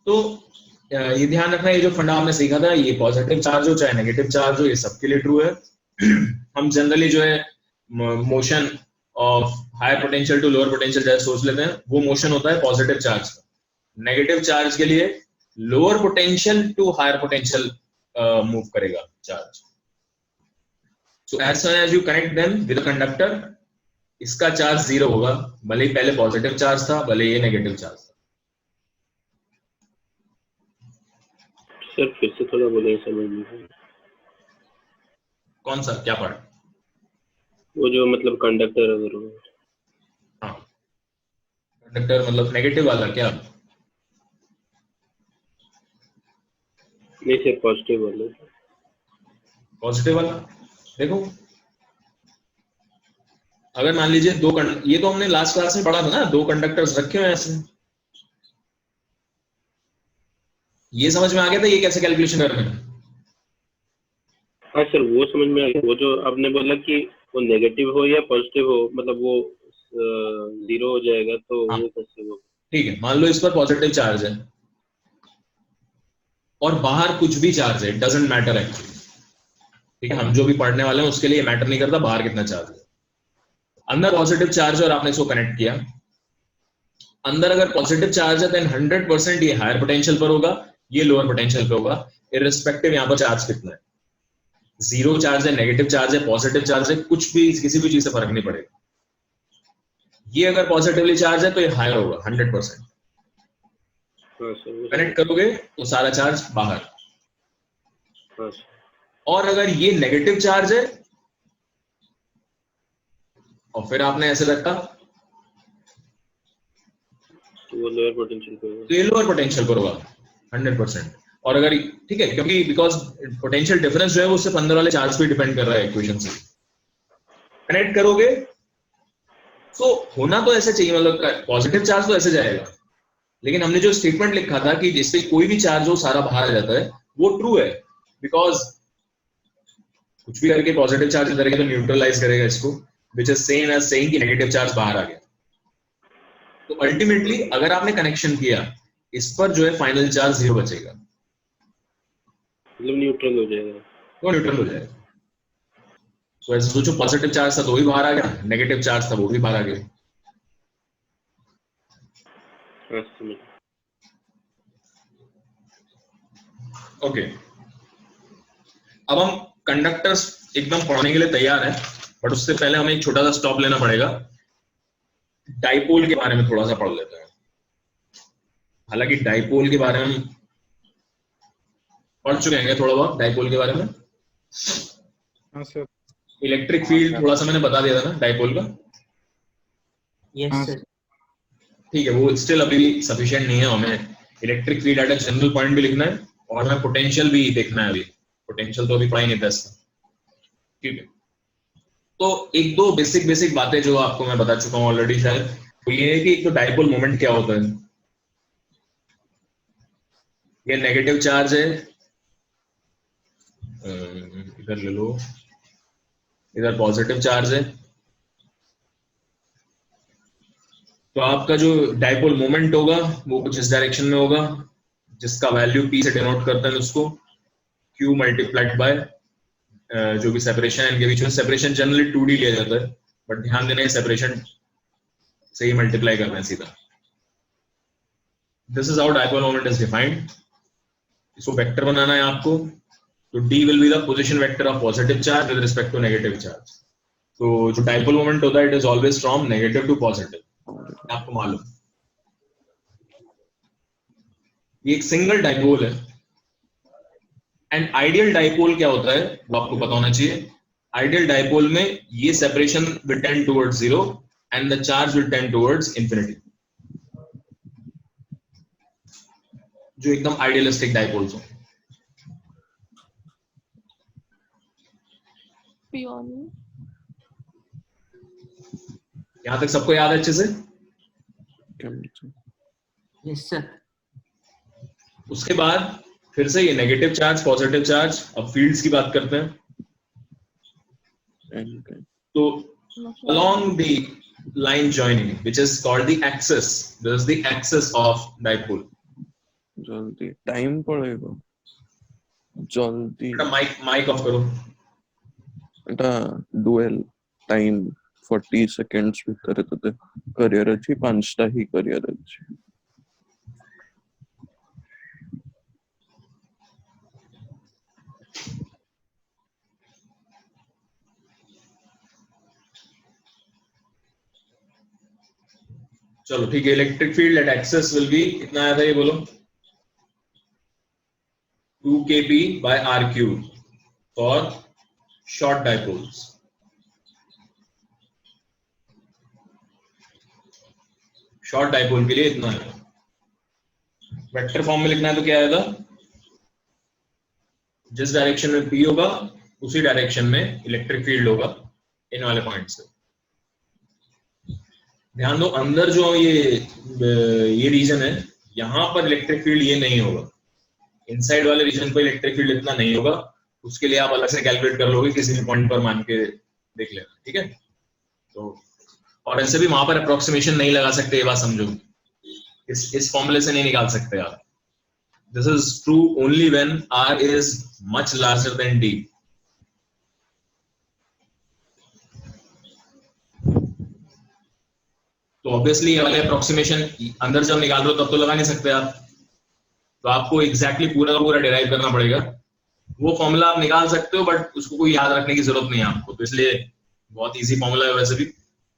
तो ये ध्यान रखना, ये जो फंडा हमने सीखा था, ये पॉजिटिव चार्ज हो चाहे नेगेटिव चार्ज हो, ये सबके लिए ट्रू है। हम जनरली जो है motion of higher potential to lower potential जैसे सोच लेते हैं, वो मोशन होता है पॉजिटिव चार्ज का। नेगेटिव चार्ज के लिए lower potential to higher potential move करेगा charge. So as soon as you connect them with a conductor, इसका चार्ज 0 होगा, भले ही पहले पॉजिटिव चार्ज था, भले ये नेगेटिव चार्ज था। सर फिर से थोड़ा बोलिए, समझ नहीं। कौन सा, क्या पार्ट? वो जो मतलब कंडक्टर अगर हो, हाँ कंडक्टर मतलब नेगेटिव वाला क्या? नहीं सर पॉजिटिव वाला। पॉजिटिव वाला देखो, अगर मान लीजिए ये तो हमने लास्ट क्लास में पढ़ा था ना, 2 कंडक्टर्स रखे हुए हैं ऐसे, ये समझ में आ गया था ये कैसे कैलकुलेशन करना है? हाँ सर वो समझ में आ गया। वो जो आपने बोला कि वो नेगेटिव हो या पॉजिटिव हो, मतलब वो 0 हो जाएगा, तो हाँ वो कैसे हो? ठीक है, मान लो इस पर पॉजिटिव चार्ज है और बाहर कुछ भी चार्ज है, इट डजंट मैटर एक्चुअली, ठीक है, हम जो भी पढ़ने वाले हैं उसके लिए मैटर नहीं करता बाहर कितना चार्ज है। अंदर पॉजिटिव चार्ज है और आपने इसको कनेक्ट किया, अंदर अगर पॉजिटिव चार्ज है देन 100% ये हायर पोटेंशियल पर होगा, ये लोअर पोटेंशियल पे होगा, इररिस्पेक्टिव यहाँ पर चार्ज कितना है, 0 चार्ज है, नेगेटिव चार्ज है, पॉजिटिव चार्ज है, कुछ भी किसी भी चीज से फर्क नहीं पड़ेगा। ये अगर पॉजिटिवली चार्ज है तो ये हायर होगा 100%, कनेक्ट करोगे तो सारा चार्ज बाहर। और अगर ये नेगेटिव चार्ज है और फिर आपने ऐसे रखा तो वो लोअर पोटेंशियल पे होगा, तो ये लोअर पोटेंशियल पर होगा 100%। और अगर ठीक है, क्योंकि बिकॉज पोटेंशियल डिफरेंस जो है वो सिर्फ अंदर वाले चार्ज पे डिपेंड कर रहा है इक्वेशन से, कनेक्ट करोगे तो होना तो ऐसे चाहिए, मतलब पॉजिटिव चार्ज तो ऐसे जाएगा, लेकिन हमने जो स्टेटमेंट लिखा था कि जिससे कोई भी चार्ज हो सारा बाहर आ जाता है, वो ट्रू है, बिकॉज कुछ भी करके पॉजिटिव चार्ज इधर तो न्यूट्रलाइज करेगा इसको, which is same as saying कि नेगेटिव चार्ज बाहर आ गया। तो अल्टीमेटली अगर आपने कनेक्शन किया इस पर जो है फाइनल चार्ज 0 बचेगा, मतलब न्यूट्रल हो जाएगा, वो न्यूट्रल हो जाएगा। तो ऐसे सोचो पॉजिटिव चार्ज था तो भी बाहर आ गया, नेगेटिव चार्ज था वो भी बाहर आ गया। ओके, अब हम कंडक्टर्स एकदम पढ़ने के लिए तैयार हैं, बट उससे पहले हमें एक छोटा सा स्टॉप लेना पड़ेगा, डाइपोल के बारे में थोड़ा सा पढ़ लेते हैं। हालांकि डाइपोल के बारे में पढ़ चुके हैं थोड़ा बहुत, डाइपोल के बारे में। हाँ सर। इलेक्ट्रिक फील्ड थोड़ा सा मैंने बता दिया था ना डाइपोल का। Yes sir. ठीक है, वो स्टिल अभी भी सफिशिएंट नहीं है, हमें electric field at a general point भी लिखना है और हमें पोटेंशियल भी देखना है। अभी पोटेंशियल तो अभी पढ़ा ही नहीं था इसका, ठीक है। तो एक दो बेसिक बातें जो आपको मैं बता चुका हूँ ऑलरेडी शायद, तो ये है कि एक तो डाइपोल मोमेंट क्या होता है, ये नेगेटिव चार्ज है, इधर ले लो, इधर पॉजिटिव चार्ज है, तो आपका जो डाइपोल मोमेंट होगा वो कुछ इस डायरेक्शन में होगा, जिसका वैल्यू p से डिनोट करते हैं उसको q मल्टीप्लाइड बाय जो भी सेपरेशन है इनके बीच में। सेपरेशन जनरली 2d लिया जाता है, बट ध्यान देना है सेपरेशन से ही मल्टीप्लाई करना है सीधा। This is how dipole moment is defined. इसको वेक्टर बनाना है आपको, तो d will be the position vector of positive charge with respect to negative charge. तो जो डाइपोल मोमेंट होता है it is always from negative to positive, आपको मालूम। ये एक सिंगल डाइपोल है। एंड आइडियल डाइपोल क्या होता है वो आपको पता होना चाहिए। आइडियल डाइपोल में ये separation will tend towards 0 and the charge will tend towards infinity, जो एकदम आइडियलिस्टिक डाइपोल्स हो। यहां तक सबको याद है अच्छे से? Yes sir. उसके बाद फिर से ये नेगेटिव चार्ज पॉजिटिव चार्ज, अब फील्ड्स की बात करते हैं। तो along the line joining which is called the axis, this is the axis of dipole, जल्दी टाइम पड़ेगा जल्दी बेटा माइक ऑफ करो। এটা ডুয়েল টাইম 40 সেকেন্ডস ভিতরে তোতে ক্যারিয়ার ଅଛି 5টা ହିଁ ক্যারিয়ার ଅଛି। चलो ठीक है, electric field at axis will be कितना आया था ये बोलो, 2 kp by r cube for short dipoles। Short dipole के लिए इतना है। वेक्टर फॉर्म में लिखना है तो क्या आएगा, जिस डायरेक्शन में p होगा उसी डायरेक्शन में इलेक्ट्रिक फील्ड होगा इन वाले पॉइंट से। ध्यान दो अंदर जो ये रीजन है यहां पर इलेक्ट्रिक फील्ड ये नहीं होगा, इनसाइड वाले रीजन पर इलेक्ट्रिक फील्ड इतना नहीं होगा, उसके लिए आप अलग से कैलकुलेट कर लोगे, किसी भी पॉइंट पर मान के देख लेना, ठीक है। तो और ऐसे भी वहां पर अप्रोक्सीमेशन नहीं लगा सकते, ये बात समझो, इस फॉर्मूले से नहीं निकाल सकते आप। This is true only when r is much larger then d। तो ऑब्वियसली ये वाले अप्रोक्सीमेशन अंदर जब निकाल रहे हो तब तो लगा नहीं सकते आप, तो आपको एग्जैक्टली पूरा का पूरा डिराइव करना पड़ेगा। वो फॉर्मूला आप निकाल सकते हो बट उसको कोई याद रखने की जरूरत नहीं है आपको, तो इसलिए बहुत इजी फॉर्मूला है, वैसे भी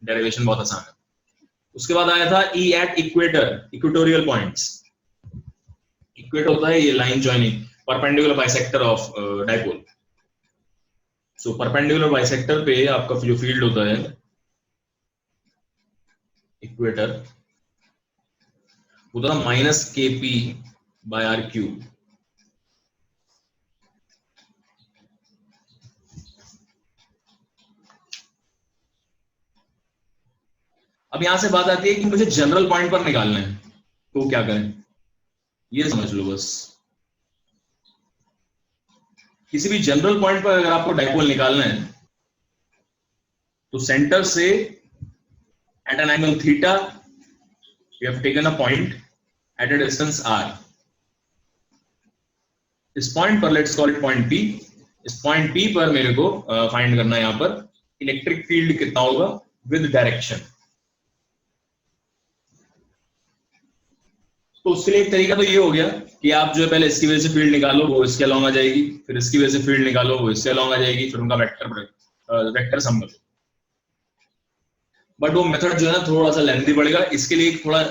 डेरिवेशन बहुत आसान है। उसके बाद आया था E at equator, equatorial points. Equator होता है ये line joining perpendicular bisector of dipole. So perpendicular bisector पे आपका जो फील्ड होता है इक्वेटर, वो था -kp by r cube। अब यहां से बात आती है कि मुझे जनरल पॉइंट पर निकालना है, तो क्या करें ये समझ लो बस। किसी भी जनरल पॉइंट पर अगर आपको डाइपोल निकालना है तो सेंटर से at an angle theta we have taken a point at a distance r। इस पॉइंट पर let's call it point p। इस पॉइंट p पर मेरे को फाइंड करना है यहां पर इलेक्ट्रिक फील्ड कितना होगा विद डायरेक्शन। तो उसके लिए एक तरीका तो ये हो गया कि आप जो है पहले इसकी वजह से फील्ड निकालो, वो इसके अलोंग आ जाएगी, फिर इसकी वजह से फील्ड निकालो, वो इसके अलोंग आ जाएगी, फिर उनका वेक्टर सम करो। बट वो मेथड जो है ना थोड़ा सा लेंथी पड़ेगा, इसके लिए एक थोड़ा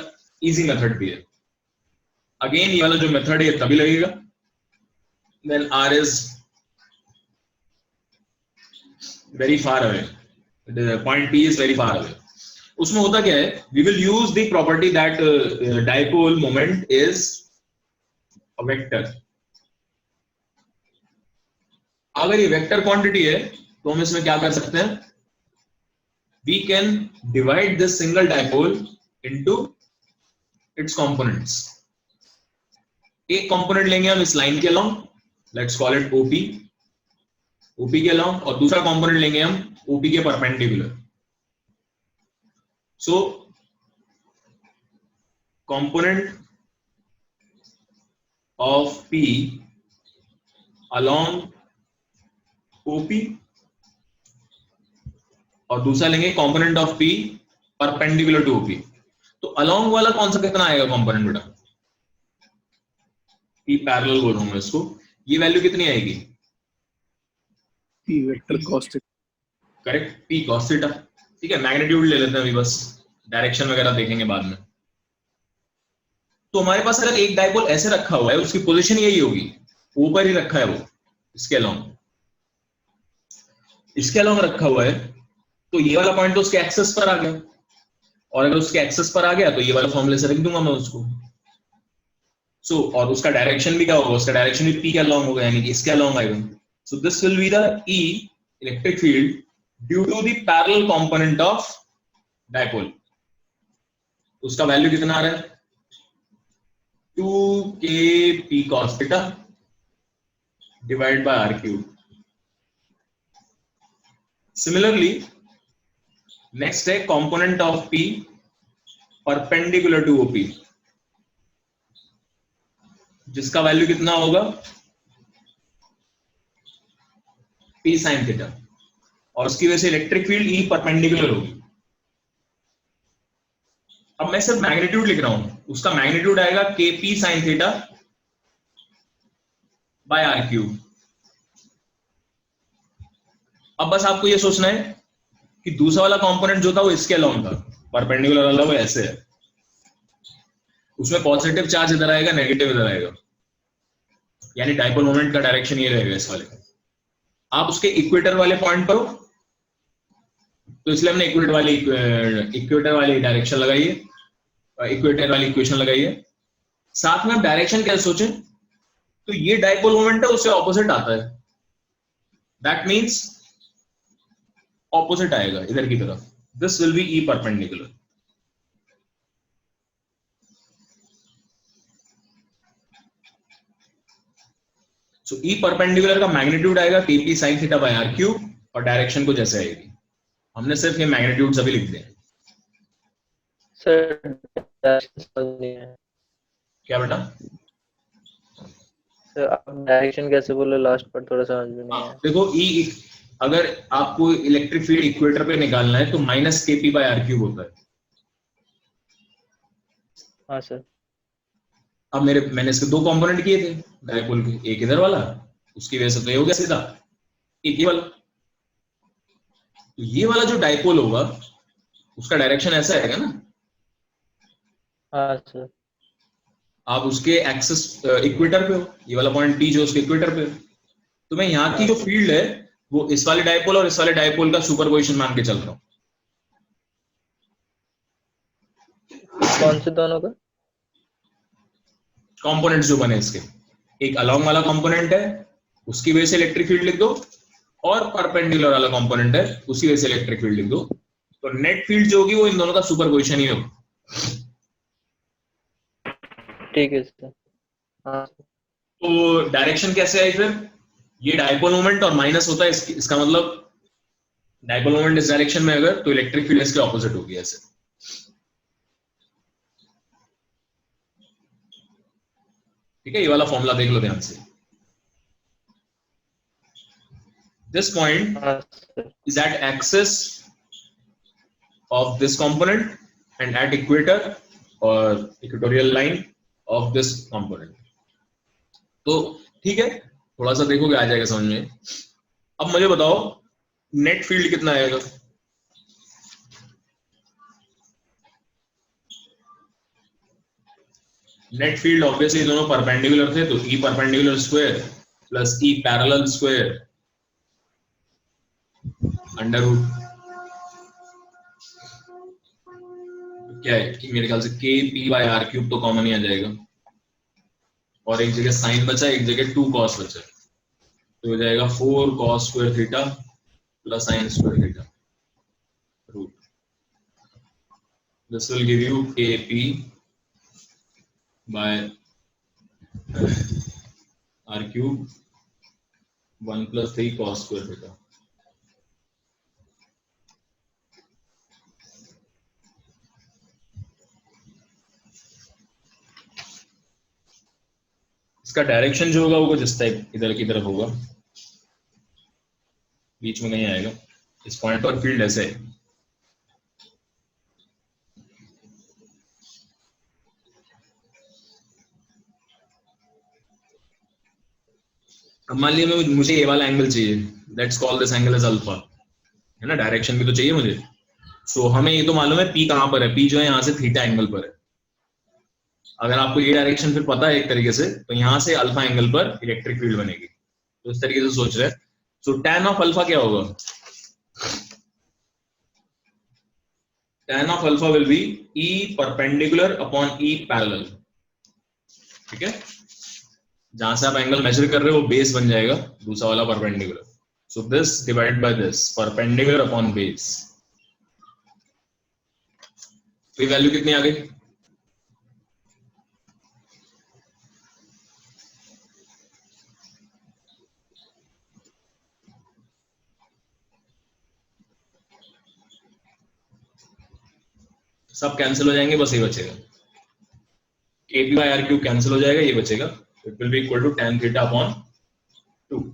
इजी मेथड भी है। अगेन ये वाला जो मेथड है तभी लगेगा when r is very far away, point p is very far away. उसमें होता क्या है, we will use the property that dipole moment is a vector. अगर ये वेक्टर क्वांटिटी है तो हम इसमें क्या कर सकते हैं, we can divide this single dipole into its components. एक कंपोनेंट लेंगे हम इस लाइन के along, let's call it OP, OP के अलोंग, और दूसरा कंपोनेंट लेंगे हम OP के perpendicular. So component of P along OP और दूसरा लेंगे component of P perpendicular to OP। तो along वाला कौन सा कितना आएगा कंपोनेंट बेटा, P पैरेलल बोल रहा हूं मैं इसको, ये वैल्यू कितनी आएगी, P vector cos theta. Correct, P cos theta. ठीक है, मैग्नीट्यूड ले लेते हैं अभी, बस डायरेक्शन वगैरह देखेंगे बाद में। तो हमारे पास अगर एक डाइपोल ऐसे रखा हुआ है, उसकी पोजीशन यही होगी, ऊपर ही रखा है वो, इसके अलोंग रखा हुआ है, तो ये वाला पॉइंट तो उसके एक्सेस पर आ गया, और अगर उसके एक्सेस पर आ गया तो ये वाला फॉर्मूले से रख दूंगा मैं उसको। सो और उसका डायरेक्शन भी क्या होगा, उसका डायरेक्शन भी P के अलोंग होगा, यानी कि इसके अलोंग आएगा। So this will be the E electric field due to the parallel component of dipole. उसका वैल्यू कितना आ रहा है, 2kp cos theta divided by r cube। Similarly, next है component of P perpendicular to OP। जिसका value कितना होगा P sin theta, और उसकी वजह से इलेक्ट्रिक फील्ड E परपेंडिकुलर होगी। अब मैं सिर्फ मैग्नीट्यूड लिख रहा हूं, उसका मैग्नीट्यूड आएगा KP sin theta by R cube. अब बस आपको ये सोचना है कि दूसरा वाला कंपोनेंट जो था वो इसके अलाउंग था, परपेंडिकुलर वाला वो ऐसे है, उसमें पॉजिटिव चार्ज इधर आएगा, नेगेटिव इधर आएगा, यानी डाइपोल मोमेंट का डायरेक्शन ये रहेगा इस वाले का। आप उसके इक्वेटर वाले पॉइंट पर हो, तो इसलिए हमने इक्वेटर वाली डायरेक्शन लगाई है, इक्वेटर वाली इक्वेशन लगाई है। साथ में डायरेक्शन कैसे सोचें, तो ये डाइपोल मोमेंट है, उससे ऑपोजिट आता है, दैट मींस ऑपोजिट आएगा इधर की तरफ, this will be E perpendicular. So E perpendicular का मैग्नीट्यूड आएगा KP sin theta by R cube, और डायरेक्शन को जैसे आएगी। हमने सिर्फ ये मैग्नीट्यूड अभी लिख दिए। सर समझ नहीं है। क्या बेटा? सर आप डायरेक्शन कैसे बोले लास्ट पर, थोड़ा समझ में नहीं आया। देखो ई, अगर आपको इलेक्ट्रिक फील्ड इक्वेटर पे निकालना है तो minus KP by R cube होता है। हाँ सर। अब मैंने इसके दो कंपोनेंट किए थे डायपोल के, एक इधर वाला, उसकी वजह से तो ये हो गया सीधा, एक ये वाला। तो ये वाला जो डायपोल होगा उसका डायरेक्शन ऐसा आएगा ना। हाँ सर। आप उसके एक्सिस इक्वेटर पे हो, ये वाला पॉइंट P जो उसके इक्वेटर पे हो, तो मैं यहाँ की जो फील्ड है वो इस वाले डायपोल और इस वाले डायपोल का सुपरपोजिशन मान के चल रहा हूँ। कौन से दोनों का? कंपोनेंट्स जो बने इसके, एक अलोंग वाला कंपोनेंट है, उसकी वजह से इलेक्ट्रिक फील्ड लिख दो, और परपेंडिकुलर वाला कंपोनेंट है, उसकी वजह से इलेक्ट्रिक फील्ड लिख दो। तो नेट फील्ड जो होगी वो इन दोनों का सुपरपोजिशन ही होगा। ठीक है सर। हाँ। तो डायरेक्शन कैसे आई फिर, ये डायपोल मोमेंट और माइनस होता है, इसका मतलब डायपोल मोमेंट इस डायरेक्शन में अगर, तो इलेक्ट्रिक फील्ड इसके ऑपोजिट होगी ऐसे। ठीक है, ये वाला फॉर्मूला देख लो ध्यान से। This point is at axis of this component and at equator or equatorial line of this component. तो ठीक है, थोड़ा सा देखोगे आ जाएगा समझ में। अब मुझे बताओ नेट फील्ड कितना आएगा। नेट फील्ड ऑब्वियसली दोनों परपेंडिकुलर थे, तो E perpendicular square plus E parallel square under root क्या है कि मेरे ख्याल से KP बाय R क्यूब तो कॉमन ही आ जाएगा, और एक जगह साइन बचा, एक जगह 2 cos बचा, तो हो जाएगा 4 cos square theta plus sin square theta root. This will give you KP by R cube 1 + 3 cos square theta. इसका डायरेक्शन जो होगा वो कुछ इस टाइप इधर की तरफ होगा, बीच में कहीं आएगा, इस पॉइंट पर फील्ड ऐसे है। अब मान लिया मुझे ये वाला एंगल चाहिए, let's call this angle as alpha, है ना, डायरेक्शन भी तो चाहिए मुझे। सो हमें ये तो मालूम है P कहां पर है, P जो है यहाँ से थीटा एंगल पर है। अगर आपको ये डायरेक्शन फिर पता है एक तरीके से, तो यहाँ से अल्फा एंगल पर इलेक्ट्रिक फील्ड बनेगी। तो इस तरीके से सोच रहे हैं। सो tan ऑफ अल्फा क्या होगा, tan of alpha will be E perpendicular upon E parallel. ठीक है, जहां से आप एंगल मेजर कर रहे हो वो बेस बन जाएगा, दूसरा वाला perpendicular. So this divide by this, perpendicular upon base. तो वैल्यू कितनी आ गई, सब कैंसिल हो जाएंगे, बस ये बचेगा KP by R cube cancel हो जाएगा, ये बचेगा It will be equal to tan theta upon 2.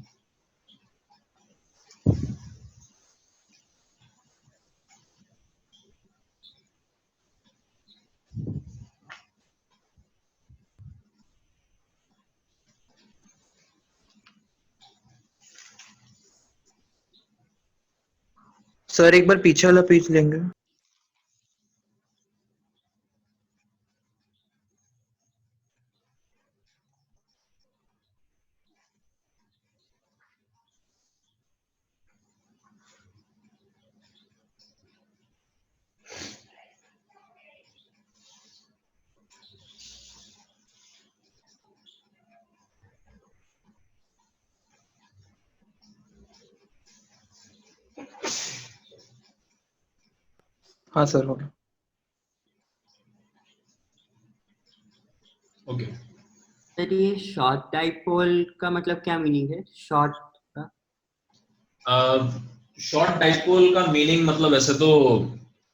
Sir एक बार पीछे वाला पेज लेंगे। हाँ सर हो गया। ओके, सर ये शॉर्ट डाइपोल का मतलब क्या मीनिंग है शॉर्ट का? शॉर्ट डाइपोल का मीनिंग मतलब ऐसे तो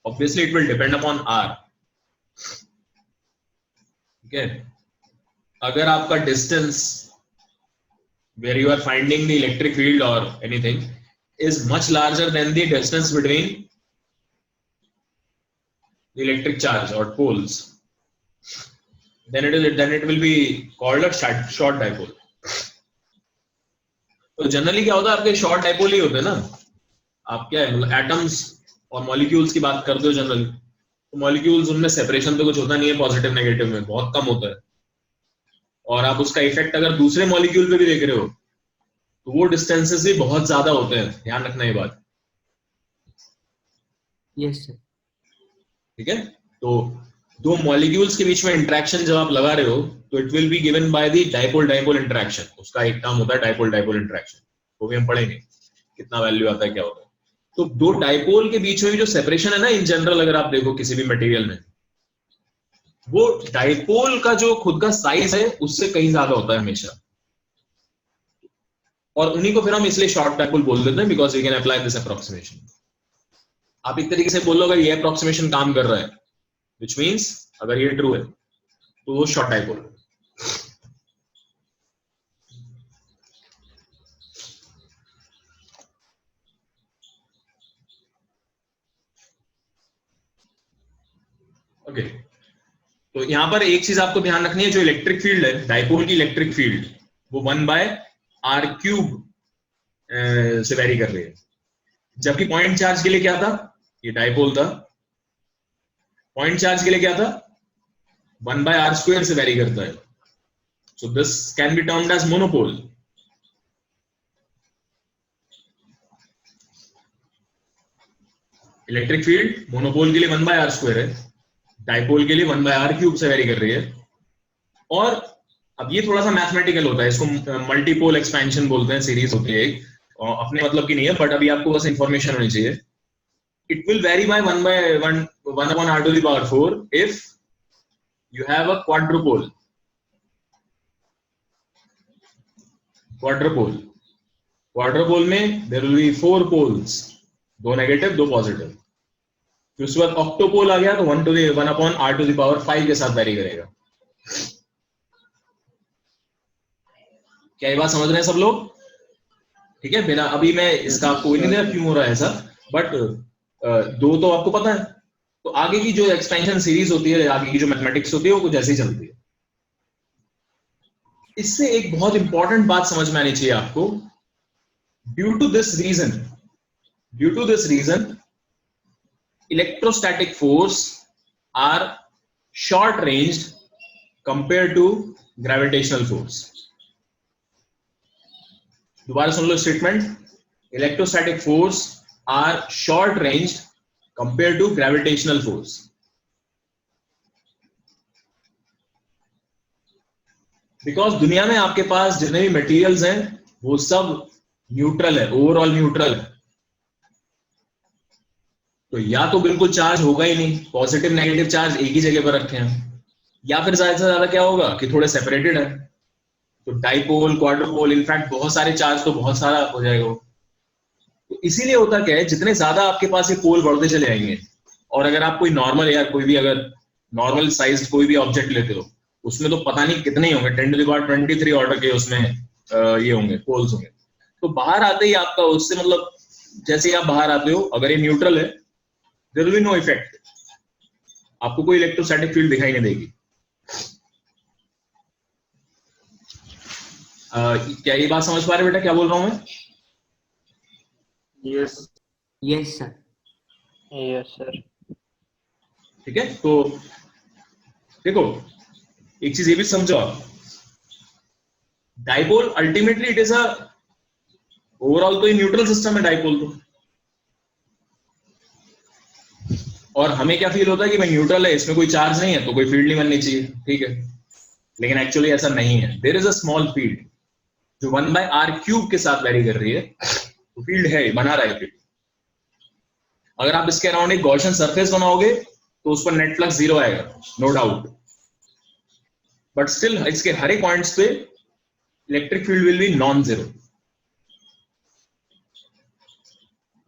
obviously it will depend upon R. ठीक है, अगर आपका distance where you are finding the electric field और anything is much larger than the distance between the electric charge or poles, then it will be called a short dipole. तो generally क्या होता है, आपके शॉर्ट डाइपोल ही होते हैं ना। आप क्या है, मतलब एटम्स और मॉलिक्यूल्स की बात करते हो जनरली, तो मॉलिक्यूल्स उनमें सेपरेशन तो कुछ होता नहीं है, पॉजिटिव नेगेटिव में बहुत कम होता है। और आप उसका इफेक्ट अगर दूसरे मॉलिक्यूल पे भी देख रहे हो तो वो डिस्टेंसेस भी बहुत ज्यादा होते हैं, ध्यान रखना ये बात। Yes sir. ठीक है, तो दो मॉलिक्यूल्स के बीच में इंटरेक्शन जब आप लगा रहे हो तो it will be given by the dipole dipole interaction. उसका एक टर्म होता है डाइपोल डाइपोल इंटरेक्शन, वो भी हम पढ़ेंगे कितना वैल्यू आता है क्या होता है। तो दो डाइपोल के बीच में जो सेपरेशन है ना, इन जनरल अगर आप देखो किसी भी मटेरियल में, वो डाइपोल का जो खुद का साइज है उससे कहीं ज्यादा होता है हमेशा। और उन्हीं को फिर हम इसलिए शॉर्ट डाइपोल बोल देते हैं, because we can apply this approximation. आप एक तरीके से बोल लो अगर ये अप्रोक्सीमेशन काम कर रहा है, विच मीन्स अगर ये ट्रू है तो वो शॉर्ट डाइपोल है। ओके, तो यहां पर एक चीज आपको ध्यान रखनी है, जो इलेक्ट्रिक फील्ड है डाइपोल की इलेक्ट्रिक फील्ड वो 1/r³ से वेरी कर रही है। जबकि पॉइंट चार्ज के लिए क्या था, ये डाइपोल था, पॉइंट चार्ज के लिए क्या था 1/r² से वेरी करता है। So this can be termed as monopole. Electric field monopole के लिए 1/r² है, डाइपोल के लिए 1/r³ से वेरी कर रही है। और अब ये थोड़ा सा मैथमेटिकल होता है, इसको मल्टीपोल एक्सपेंशन बोलते हैं, सीरीज होती है एक, और अपने मतलब की नहीं है, बट अभी आपको बस इंफॉर्मेशन होनी चाहिए। It will vary by 1/r⁴ if you have a quadrupole. Quadrupole में there will be 4 poles, 2 negative 2 positive. फिर उसके बाद ऑक्टोपोल आ गया तो 1/r⁵ के साथ वेरी करेगा। क्या ये बात समझ रहे हैं सब लोग? ठीक है, बिना अभी मैं इसका कोई नहीं दे रहा क्यों हो रहा है ऐसा, बट दो तो आपको पता है। तो आगे की जो एक्सपेंशन सीरीज होती है, आगे की जो मैथमेटिक्स होती है वो कुछ ऐसे ही चलती है। इससे एक बहुत इंपॉर्टेंट बात समझ में आनी चाहिए आपको। Due to this reason electrostatic force are short ranged compare to gravitational force. दोबारा सुन लो statement, electrostatic force are short ranged compared to gravitational force. Because दुनिया में आपके पास जितने भी मटेरियल्स हैं वो सब न्यूट्रल है, ओवरऑल न्यूट्रल है। तो या तो बिल्कुल चार्ज होगा ही नहीं, पॉजिटिव नेगेटिव चार्ज एक ही जगह पर रखे हैं, या फिर ज्यादा से ज्यादा क्या होगा कि थोड़े सेपरेटेड है। तो डाइपोल, क्वाड्रुपोल, इनफैक्ट बहुत सारे चार्ज तो बहुत सारा हो जाएगा। तो इसीलिए होता क्या है, जितने ज्यादा आपके पास ये पोल बढ़ते चले जाएंगे, और अगर आप कोई नॉर्मल या कोई भी अगर नॉर्मल साइज कोई भी ऑब्जेक्ट लेते हो उसमें तो पता नहीं कितने ही होंगे, 10⁻23 ऑर्डर के उसमें ये होंगे, पोल्स होंगे। तो बाहर आते ही आपका उससे मतलब जैसे ही आप बाहर आते हो, अगर ये न्यूट्रल है, there will be no effect, आपको कोई इलेक्ट्रोस्टैटिक फील्ड दिखाई नहीं देगी। क्या ये बात समझ पा रहे बेटा क्या बोल रहा हूं मैं? Yes yes sir. Yes sir. ठीक है, तो देखो एक चीज ये भी समझो आप, dipole ultimately it is a overall तो ये न्यूट्रल सिस्टम है डाइपोल तो, और हमें क्या फील होता है कि भाई न्यूट्रल है, इसमें कोई चार्ज नहीं है तो कोई फील्ड नहीं बननी चाहिए, ठीक है, लेकिन एक्चुअली ऐसा नहीं है। There is a small field जो 1/r³ के साथ वेरी कर रही है, तो फील्ड है, बना रहा है फील्ड। अगर आप इसके अराउंड एक गॉसियन सरफेस बनाओगे तो उस पर नेट फ्लक्स 0 आएगा, नो डाउट, बट स्टिल इसके हर एक पॉइंट्स पे electric field will be non zero,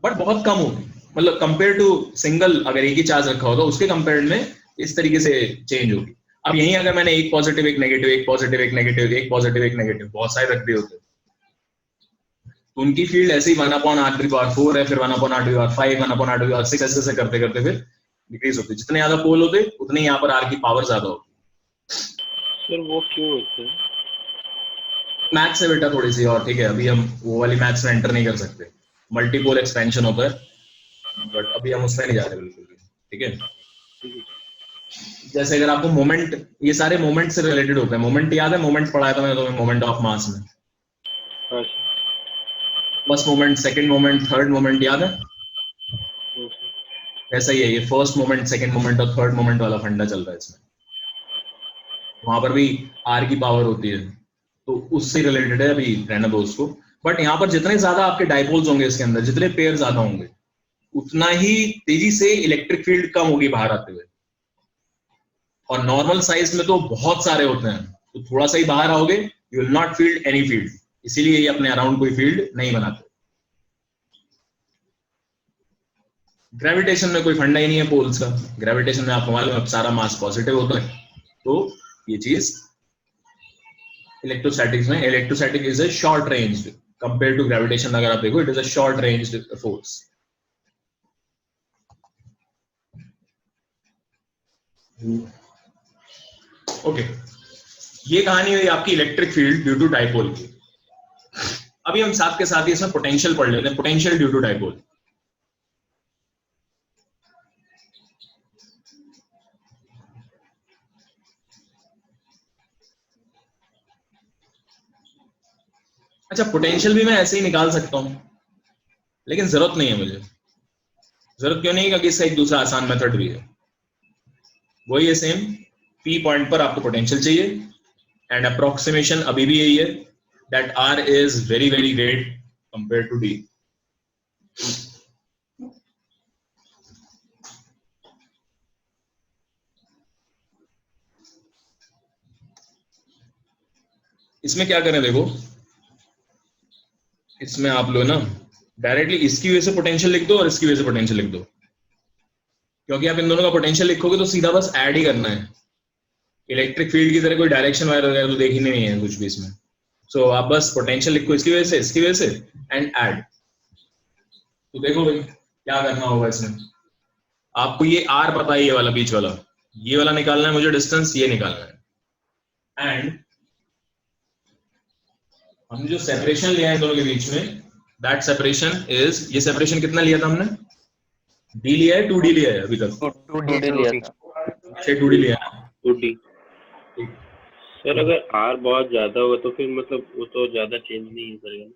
but बहुत कम होगी, मतलब कंपेयर टू सिंगल अगर एक ही चार्ज रखा होगा उसके कंपेयर में इस तरीके से चेंज होगी। अब यहीं अगर मैंने एक पॉजिटिव एक नेगेटिव, एक पॉजिटिव एक नेगेटिव, एक पॉजिटिव एक नेगेटिव बहुत सारे रख दिए होते तो उनकी फील्ड ऐसे ही 1/r⁴ है, फिर 1/r⁵, 1/r⁵, ऐसे करते करते फिर डिक्रीज होती है। जितने ज्यादा पोल होते उतनी यहाँ पर आर की पावर ज्यादा होती। सर वो क्यों होता है? मैथ्स है बेटा थोड़ी सी, और ठीक है अभी हम वो वाली मैथ्स में एंटर नहीं कर सकते, मल्टीपोल एक्सपेंशन होता है, बट अभी हम उसमें नहीं जा रहे बिल्कुल भी, ठीक है। जैसे अगर आपको मोमेंट, ये सारे मोमेंट से रिलेटेड होते हैं, मोमेंट याद है, मोमेंट पढ़ाया था मैंने तो मोमेंट ऑफ मास में, हाँ first moment, second moment, third moment, याद है? सर। ऐसा ही है, ये फर्स्ट मोमेंट, सेकंड मोमेंट और थर्ड मोमेंट वाला फंडा चल रहा है इसमें। वहां पर भी आर की पावर होती है, तो उससे रिलेटेड है, अभी रहना दो उसको। बट यहाँ पर जितने ज्यादा आपके डाइपोल्स होंगे इसके अंदर, जितने पेयर ज्यादा होंगे, उतना ही तेजी से इलेक्ट्रिक फील्ड कम होगी बाहर आते हुए, और नॉर्मल साइज में तो बहुत सारे होते हैं, तो थोड़ा सा ही बाहर आओगे you will not feel any field, इसीलिए ये अपने अराउंड कोई फील्ड नहीं बनाते। ग्रेविटेशन में कोई फंडा ही नहीं है पोल्स का, ग्रेविटेशन में आपको मालूम है सारा मास पॉजिटिव होता है, तो ये चीज इलेक्ट्रोस्टैटिक्स में, electrostatic is a short range compare to gravitation, अगर आप देखो it is a short range force. Okay, ये कहानी हुई आपकी electric field due to dipole की। अभी हम साथ के साथ ही इसमें पोटेंशियल पढ़ लेते हैं, पोटेंशियल ड्यू टू डाइपोल। अच्छा, पोटेंशियल भी मैं ऐसे ही निकाल सकता हूं, लेकिन जरूरत नहीं है मुझे। जरूरत क्यों नहीं है? क्योंकि इसका एक दूसरा आसान मेथड भी है, वही है सेम, पी पॉइंट पर आपको पोटेंशियल चाहिए, एंड अप्रोक्सीमेशन अभी भी यही है, that r is very very great compare to d. इसमें क्या करें देखो, इसमें आप लो ना डायरेक्टली इसकी वजह से पोटेंशियल लिख दो और इसकी वजह से पोटेंशियल लिख दो, क्योंकि आप इन दोनों का पोटेंशियल लिखोगे तो सीधा बस ऐड ही करना है। इलेक्ट्रिक फील्ड की तरह कोई डायरेक्शन वगैरह तो देखी नहीं है कुछ भी इसमें। सो आप बस पोटेंशियल लिखो इसकी वजह से, इसकी वजह से, एंड ऐड। तो देखो भाई क्या करना होगा इसमें, आपको ये आर पता है, ये वाला बीच वाला, ये वाला निकालना है मुझे, डिस्टेंस ये निकालना है, एंड हमने जो सेपरेशन लिया है इन दोनों के बीच में, दैट सेपरेशन इज, ये सेपरेशन कितना लिया था हमने? डी लिया है, 2D लिया है अभी तक? 2D लिया था। अच्छा 2D लिया है। 2D। सर अगर R बहुत ज्यादा होगा तो फिर मतलब वो तो ज्यादा चेंज नहीं करेगा ना?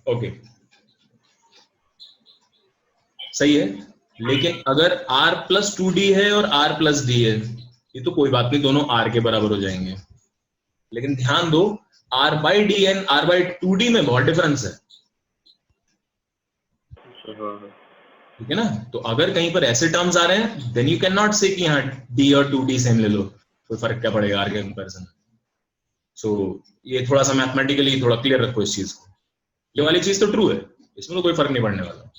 ओके सही है, लेकिन अगर R + 2D है और R + D है, ये तो कोई बात नहीं, दोनों R के बराबर हो जाएंगे, लेकिन ध्यान दो R/D एंड R/2D में बहुत डिफरेंस है, ठीक है ना? तो अगर कहीं पर ऐसे टर्म्स आ रहे हैं, देन यू कैन नॉट से कि हाँ D और 2D सेम ले लो, कोई फर्क क्या पड़ेगा R के कंपैरिजन में। सो ये थोड़ा सा मैथमेटिकली थोड़ा क्लियर रखो इस चीज को, ये वाली चीज तो ट्रू है, इसमें तो कोई फर्क नहीं पड़ने वाला,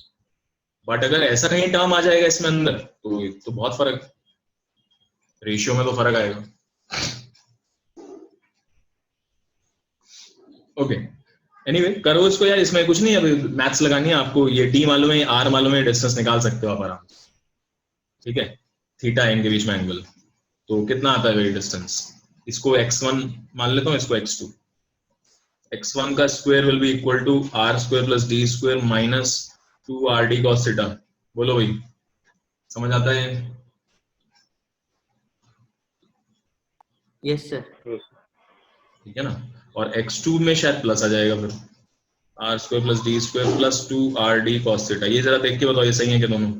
बट अगर ऐसा कहीं टर्म आ जाएगा इसमें अंदर तो बहुत फर्क रेशियो में तो फर्क आएगा। ओके एनीवे करो इसको यार, इसमें कुछ नहीं, अभी मैथ्स लगानी है आपको, ये डी मालूम है, आर मालूम है, डिस्टेंस निकाल सकते हो आप आराम से, ठीक है। थीटा इनके बीच में एंगल, तो कितना आता है ये डिस्टेंस, इसको x1 मान लेता हूँ, इसको x2, x1 का square will be equal to r square plus d square minus 2rd cos theta. बोलो भाई समझ आता है? Yes sir. ठीक है ना, और x2 में शायद प्लस आ जाएगा फिर, r square plus d square plus 2rd cos theta. ये जरा देख के बताओ ये सही है क्या दोनों?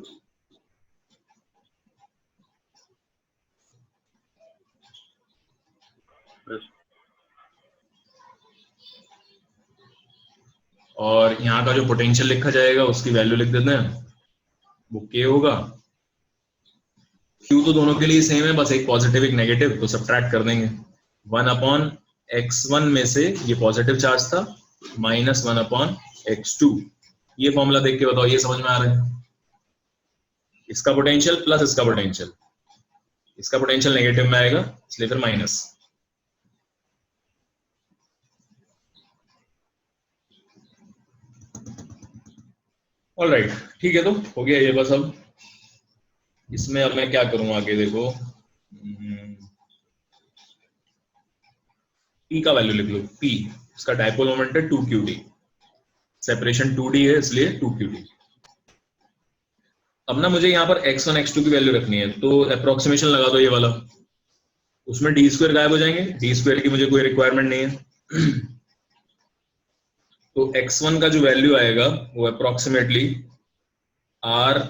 और यहाँ का जो पोटेंशियल लिखा जाएगा उसकी वैल्यू लिख देते हैं, वो के होगा, क्यू तो दोनों के लिए सेम है, बस एक पॉजिटिव एक नेगेटिव, तो सब्ट्रैक्ट कर देंगे। 1/x1 में से ये पॉजिटिव चार्ज था, माइनस 1/x2। ये फॉर्मूला देख के बताओ ये समझ में आ रहा है? इसका पोटेंशियल प्लस इसका पोटेंशियल, इसका पोटेंशियल नेगेटिव में आएगा इसलिए फिर माइनस। ऑलराइट ठीक है, तो हो गया ये बस। अब इसमें अब मैं क्या करूं आगे, देखो P का वैल्यू लिख लो, P इसका डायपोल मोमेंट है 2qt, सेपरेशन 2d है इसलिए 2qt। अब ना मुझे यहाँ पर x1 x2 की वैल्यू रखनी है, तो अप्रोक्सीमेशन लगा दो ये वाला, उसमें डी स्क्वायर गायब हो जाएंगे, डी स्क्वायर की मुझे कोई रिक्वायरमेंट नहीं है। तो x1 का जो वैल्यू आएगा वो approximately r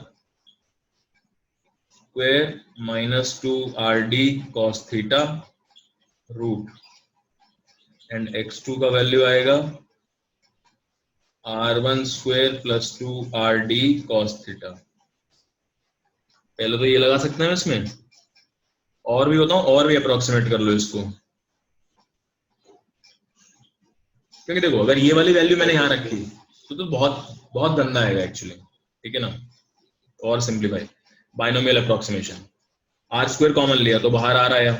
square minus 2rd cos theta root, and x2 का वैल्यू आएगा r1 square plus 2rd cos theta. पहले तो ये लगा सकते हैं इसमें, और भी बताऊं, और भी अप्रोक्सीमेट कर लो इसको, क्योंकि देखो अगर ये वाली वैल्यू मैंने यहाँ रखी तो बहुत बहुत गंदा आएगा एक्चुअली, ठीक है ना। और simplify, binomial approximation, r square common लिया तो बाहर आ रहा है,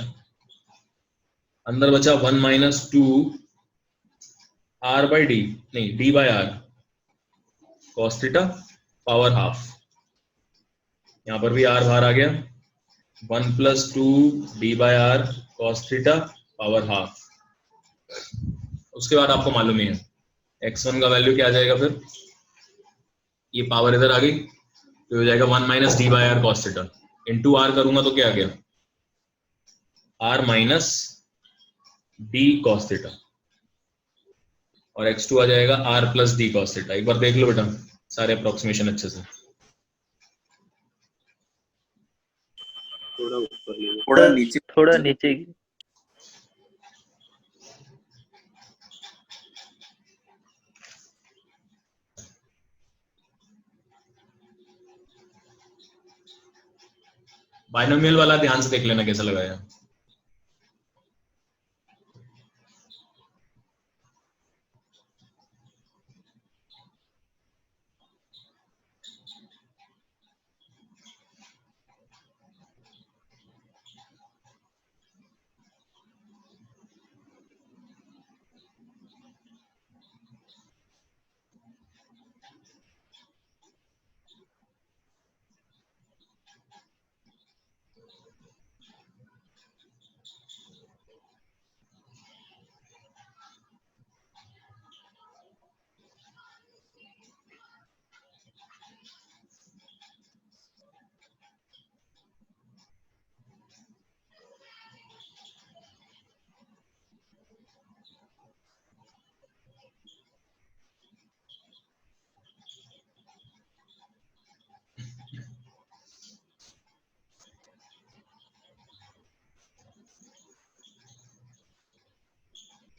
अंदर बचा 1 माइनस 2 r बाई डी, नहीं d by r cos theta power half, यहाँ पर भी r बाहर आ गया, 1 plus 2 d by r cos theta power half. उसके बाद आपको मालूम ही है x1 का वैल्यू क्या आ जाएगा, फिर ये पावर इधर आ गई तो हो जाएगा 1 minus d by r cos theta, into r करूंगा तो क्या आ गया, r minus d cos theta, और x2 आ जाएगा r plus d cos theta. एक बार देख लो बेटा सारे अप्रोक्सीमेशन अच्छे से। थोड़ा ऊपर ले लो। थोड़ा नीचे बाइनोमियल वाला ध्यान से देख लेना कैसा लगाया।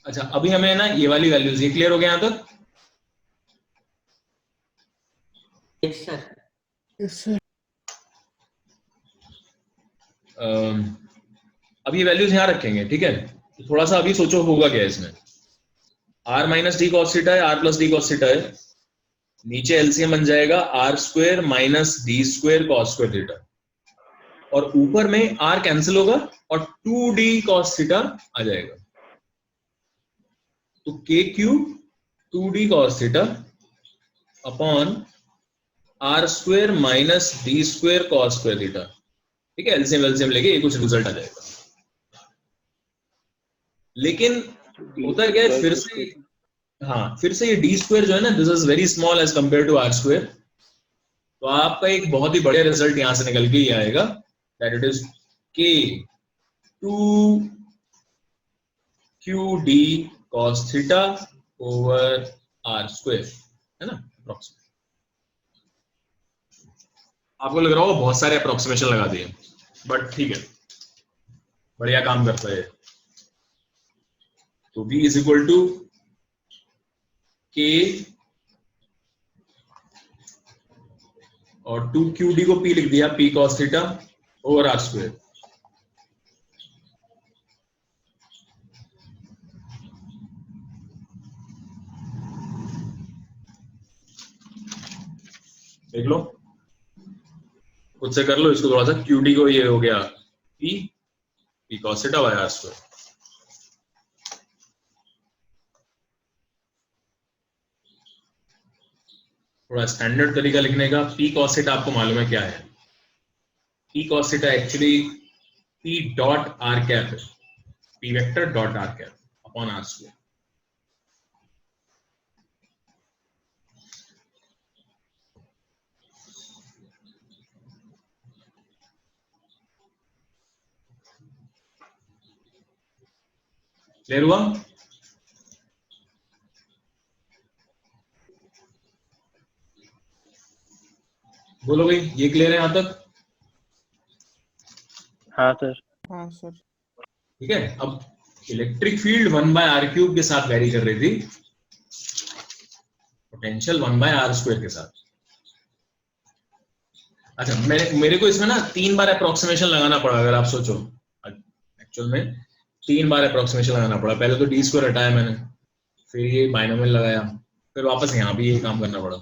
अच्छा अभी हमें ना ये वाली वैल्यूज, ये क्लियर हो गया यहाँ तक? Yes sir. अब ये वैल्यूज यहाँ रखेंगे, ठीक है। तो थोड़ा सा अभी सोचो होगा क्या इसमें, r minus d cos theta है, r plus d cos theta है, नीचे एलसीएम बन जाएगा r square minus D square cos square theta, और ऊपर में r कैंसिल होगा और 2d cos थीटा आ जाएगा। तो k cube 2d cos theta upon r square minus d square cos square theta. ठीक है, एलसीएम लेके ये कुछ रिजल्ट आ जाएगा। लेकिन होता क्या है फिर से, हाँ फिर से ये डी स्क्वायर जो है ना, this is very small as compare to r square. तो आपका एक बहुत ही बढ़िया रिजल्ट यहां से निकल के ही आएगा, that it is k 2qd cos theta over r square, है ना अप्रोक्सीमेट। आपको लग रहा होगा बहुत सारे अप्रोक्सीमेशन लगा दिए, बट ठीक है, बढ़िया काम करता है। तो v is equal to k और 2qd को p लिख दिया, p cos theta over r square. देख लो, खुद से कर लो इसको थोड़ा सा। qd को ये हो गया p cos theta by r square. थोड़ा स्टैंडर्ड तरीका लिखने का, p cos थीटा आपको मालूम है क्या है? p cos theta actually p dot r cap है, p vector dot r cap upon r square. Clear हुआ? बोलो भाई, ये क्लियर है यहां तक? हाँ सर। हाँ सर। ठीक है, अब इलेक्ट्रिक फील्ड 1/r³ के साथ वैरी कर रही थी, पोटेंशियल 1/r² के साथ। अच्छा, मेरे को इसमें ना 3 बार अप्रोक्सीमेशन लगाना पड़ा। अगर आप सोचो, एक्चुअल में 3 बार अप्रोक्सीमेशन लगाना पड़ा। पहले तो d स्क्वायर हटाया मैंने, फिर ये बाइनोमियल लगाया, फिर वापस यहाँ भी ये काम करना पड़ा।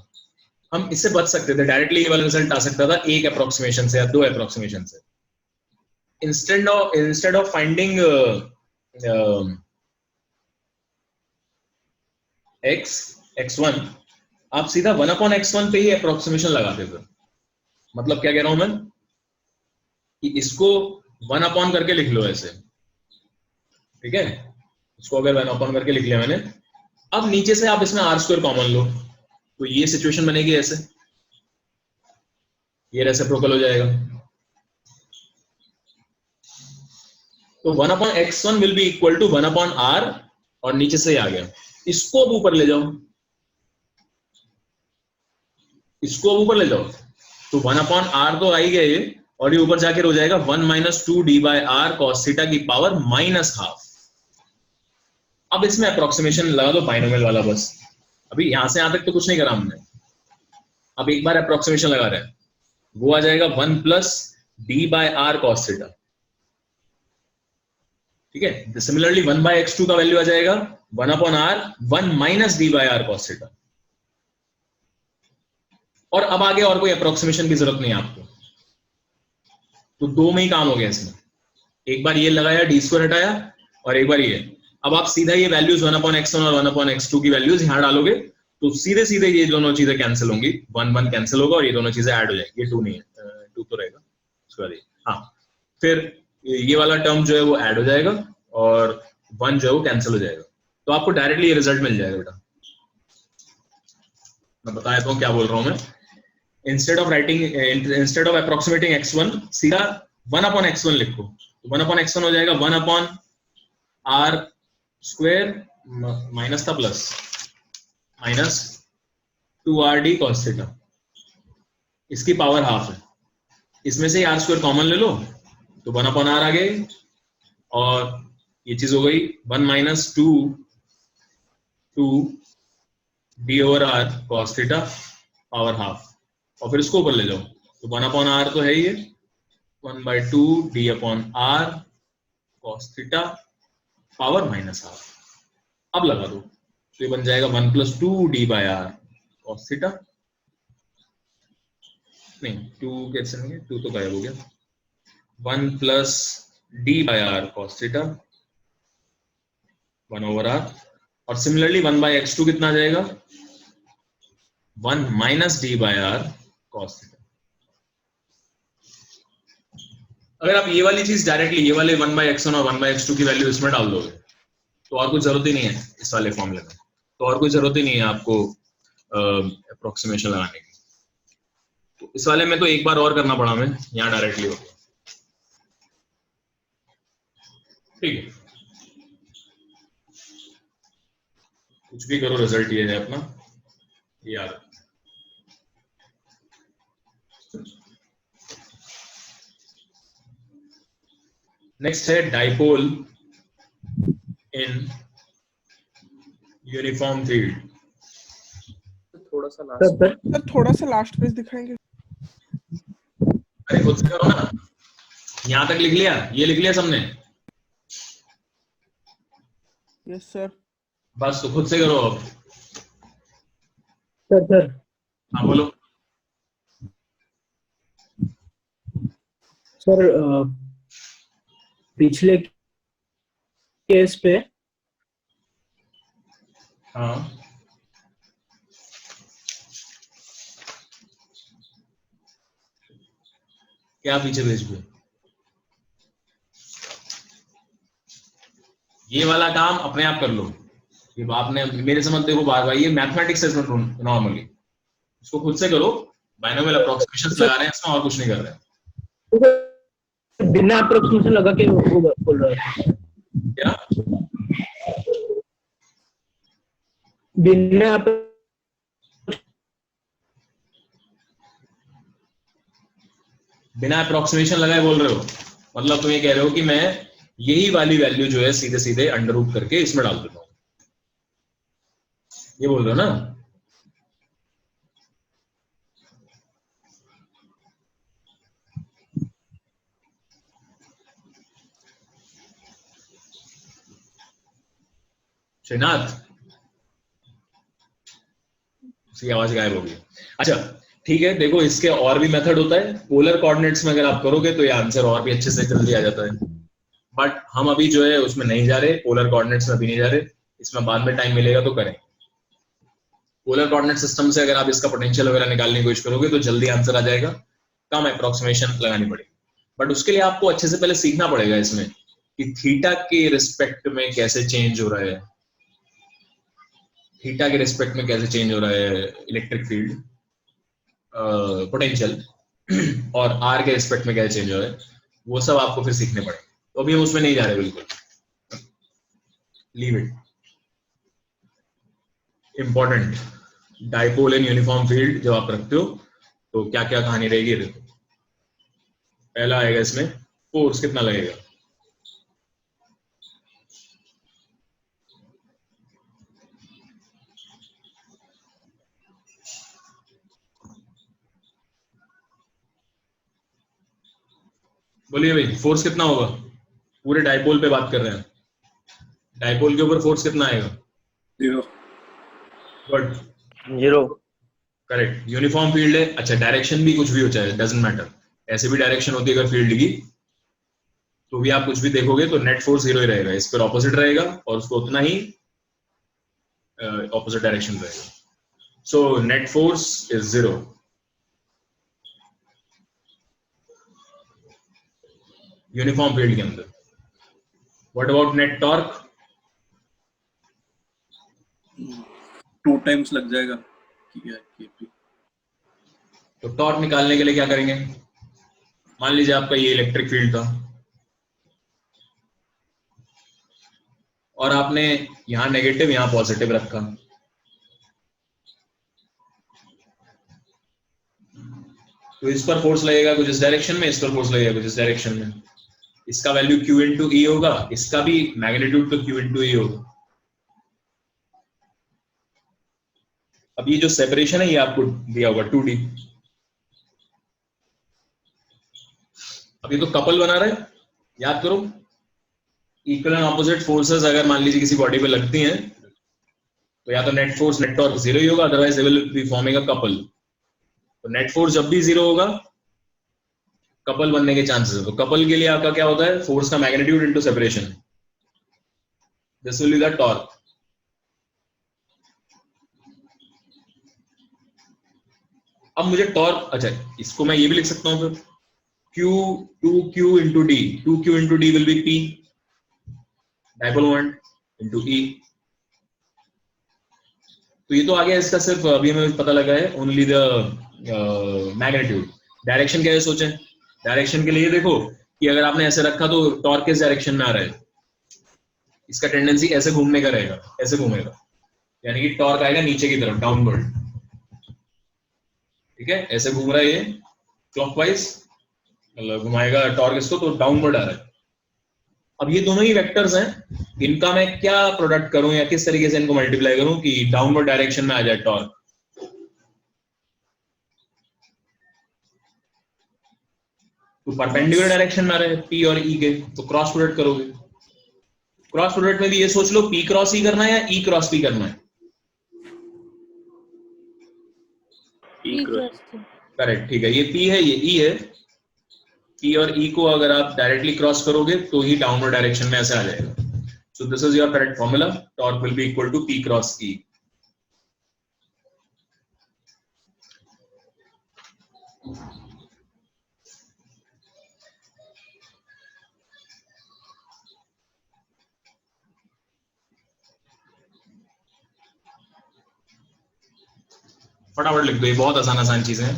हम इससे बच सकते थे, डायरेक्टली ये वाला रिजल्ट आ सकता था एक अप्रोक्सीमेशन से या 2 अप्रोक्सीमेशन से। instead of finding x1, आप सीधा 1/x1 पे ही अप्रोक्सीमेशन लगाते थे। मतलब क्या कह रहा हूं मैं, कि इसको 1 करके लिख लो ऐसे। ठीक है, इसको अगर 1 करके लिख लिया मैंने, अब नीचे से आप इसमें r² कॉमन लो, तो ये सिचुएशन बनेगी ऐसे, ये रेसिप्रोकल हो जाएगा। तो 1/x1 will be equal to 1/r, और नीचे से ही आ गया। इसको अब ऊपर ले जाओ, इसको अब ऊपर ले जाओ, तो 1/r तो आ ही गया ये, और ये ऊपर जाकर हो जाएगा 1 - 2d/r cos थीटा की पावर -½ अब इसमें अप्रोक्सीमेशन लगा दो बाइनोमियल वाला बस। अभी यहां से यहां तक तो कुछ नहीं करा हमने, अब एक बार अप्रोक्सीमेशन लगा रहे हैं, वो आ जाएगा 1 + d/r cos थीटा। ठीक है, सिमिलरली 1/x2 का वैल्यू आ जाएगा 1/r 1 - d/r cos थीटा। और अब आगे और कोई अप्रोक्सीमेशन की जरूरत नहीं है आपको, तो 2 में ही काम हो गया इसमें। एक बार ये लगाया, d² हटाया, और एक बार ये। अब आप सीधा ये वैल्यूज 1/x1 और 1/x2 की वैल्यूज यहां डालोगे, तो सीधे सीधे ये दोनों चीजें कैंसिल होंगी, 1 कैंसिल होगा और ये दोनों चीजें ऐड हो जाएंगी। ये 2 नहीं है, 2 तो रहेगा उसके बाद। हाँ, फिर ये वाला टर्म जो है वो ऐड हो जाएगा और 1 जो है वो कैंसिल हो जाएगा। तो आपको डायरेक्टली ये रिजल्ट मिल जाएगा बेटा। मैं बता देता हूँ क्या बोल रहा हूँ मैं। इंस्टेड ऑफ अप्रोक्सीमेटिंग x1, सीधा 1/x1 लिखो, तो 1/x1 हो जाएगा 1/r² माइनस था plus minus 2rd cos theta, इसकी पावर ½ है। इसमें से r² कॉमन ले लो, तो 1/r आ गए, और ये चीज हो गई 1 - 2d/r cos थीटा पावर ½ और फिर इसको ऊपर ले जाओ, तो 1/r तो है ये, 1/2d/r cos थीटा पावर -½ अब लगा दो, तो ये बन जाएगा 1 + 2d/r cos थीटा। नहीं, 2 कैसे होंगे, 2 तो गायब हो गया, 1 plus d by r cos theta 1 over r, और सिमिलरली 1 बाय x2 कितना आ जाएगा 1 minus d by r cos theta. अगर आप ये वाली चीज डायरेक्टली ये वाले 1 बाय x1 और 1 बाय x2 की वैल्यू इसमें डाल दोगे तो और कुछ जरूरत ही नहीं है इस वाले फॉर्मूले में, तो और कोई जरूरत ही नहीं है आपको अप्रोक्सीमेशन लगाने की। तो इस वाले में तो एक बार और करना पड़ा हमें, यहाँ डायरेक्टली हो गया। ठीक है, कुछ भी करो रिजल्ट ये है अपना, याद। नेक्स्ट है डाइपोल इन यूनिफॉर्म फील्ड। थोड़ा सा लास्ट सर थोड़ा सा लास्ट पेज दिखाएंगे। अरे खुद से करो ना, यहां तक लिख लिया, ये लिख लिया सबने? Yes sir. बस तो खुद से करो अब। सर हाँ बोलो। सर पिछले केस पे हाँ क्या पीछे भेज दो? ये वाला काम अपने आप कर लो, ये आपने मेरे समझ देखो बार बार, ये मैथमेटिक्स है नॉर्मली, इसको खुद से करो। बाइनोमियल अप्रोक्सीमेशंस लगा रहे हैं इसमें, और कुछ नहीं कर रहे हैं। बिना अप्रोक्सीमेशन लगा के वो बोल रहा है क्या? बिना बिना अप्रोक्सीमेशन लगाए बोल रहे हो? मतलब तुम ये कह रहे हो कि मैं यही वाली वैल्यू जो है सीधे सीधे अंडर रूट करके इसमें डाल देता हूं, ये बोल रहे हो ना? श्रीनाथ, उसकी आवाज गायब हो गई। अच्छा ठीक है, देखो इसके और भी मेथड होता है। पोलर कोऑर्डिनेट्स में अगर आप करोगे तो ये आंसर और भी अच्छे से जल्दी आ जाता है, बट हम अभी जो है उसमें नहीं जा रहे, पोलर कोऑर्डिनेट्स में अभी नहीं जा रहे, इसमें बाद में टाइम मिलेगा तो करें। पोलर कोऑर्डिनेट सिस्टम से अगर आप इसका पोटेंशियल वगैरह निकालने की कोशिश करोगे तो जल्दी आंसर आ जाएगा, कम अप्रोक्सीमेशन लगानी पड़ेगी। बट उसके लिए आपको अच्छे से पहले सीखना पड़ेगा इसमें कि थीटा के रिस्पेक्ट में कैसे चेंज हो रहा है, थीटा के रिस्पेक्ट में कैसे चेंज हो रहा है इलेक्ट्रिक फील्ड पोटेंशियल, और आर के रिस्पेक्ट में कैसे चेंज हो रहा है, वो सब आपको फिर सीखने पड़ेगा। तो अभी हम उसमें नहीं जा रहे, बिल्कुल leave it. Important dipole in uniform field जब आप रखते हो तो क्या क्या कहानी रहेगी। देखो पहला आएगा इसमें फोर्स कितना लगेगा, बोलिए भाई फोर्स कितना होगा? पूरे डाइपोल पे बात कर रहे हैं, डाइपोल के ऊपर फोर्स कितना आएगा? 0। गुड, 0। करेक्ट। यूनिफॉर्म फील्ड है, अच्छा डायरेक्शन भी कुछ भी हो चाहे डजंट मैटर, ऐसे भी डायरेक्शन होती है अगर फील्ड की तो भी आप कुछ भी देखोगे तो नेट फोर्स 0 ही रहेगा, इस पर ऑपोजिट रहेगा और उसको उतना ही ऑपोजिट डायरेक्शन रहेगा। So net force is 0। Uniform field के अंदर। What about net torque? 2 times लग जाएगा KP। तो टॉर्क निकालने के लिए क्या करेंगे? मान लीजिए आपका ये इलेक्ट्रिक फील्ड था और आपने यहां नेगेटिव यहां पॉजिटिव रखा, तो इस पर फोर्स लगेगा कुछ इस डायरेक्शन में, इस पर फोर्स लगेगा कुछ इस डायरेक्शन में। इसका वैल्यू Q इंटू E होगा, इसका भी मैग्नीट्यूड तो Q इंटू E होगा। अब ये जो सेपरेशन है ये आपको दिया होगा 2D। अब ये तो कपल बना रहा है, याद करो इक्वल एंड ऑपोजिट फोर्सेस अगर मान लीजिए किसी बॉडी पे लगती हैं तो या तो नेट फोर्स नेट टॉर्क 0 ही होगा, otherwise they will be forming a couple. तो नेट फोर्स जब भी 0 होगा कपल बनने के चांसेस है। तो कपल के लिए आपका क्या होता है, फोर्स का magnitude into separation, this will be the torque. अब मुझे टॉर्क, अच्छा इसको मैं ये भी लिख सकता हूं फिर, Q 2Q into D, 2Q into D will be P, dipole moment into E। तो ये तो आ गया इसका, सिर्फ अभी हमें पता लगा है ओनली द मैग्नीट्यूड। डायरेक्शन क्या है सोचें, डायरेक्शन के लिए देखो कि अगर आपने ऐसे रखा तो टॉर्क किस डायरेक्शन में आ रहा है, इसका टेंडेंसी ऐसे घूमने का रहेगा, ऐसे घूमेगा, यानी कि टॉर्क आएगा नीचे की तरफ, डाउनवर्ड। ठीक है, ऐसे घूम रहा है ये क्लॉकवाइज, मतलब घुमाएगा टॉर्क इसको, तो डाउनवर्ड आ रहा है। अब ये दोनों ही वेक्टर्स हैं, इनका मैं क्या प्रोडक्ट करूं या किस तरीके से इनको मल्टीप्लाई करूं कि डाउनवर्ड डायरेक्शन में आ जाए टॉर्क। तो परपेंडिकुलर डायरेक्शन में आ रहे हैं P और E के, तो क्रॉस प्रोडक्ट करोगे। क्रॉस प्रोडक्ट में भी ये सोच लो P क्रॉस E करना है या E क्रॉस P करना है। करेक्ट, ठीक है, ये P है ये E है। P और E को अगर आप डायरेक्टली क्रॉस करोगे तो ही डाउनवर्ड डायरेक्शन में ऐसे आ जाएगा। So this is your correct formula, torque will be equal to P cross E। फटाफट लिख दो, ये बहुत आसान चीजें हैं।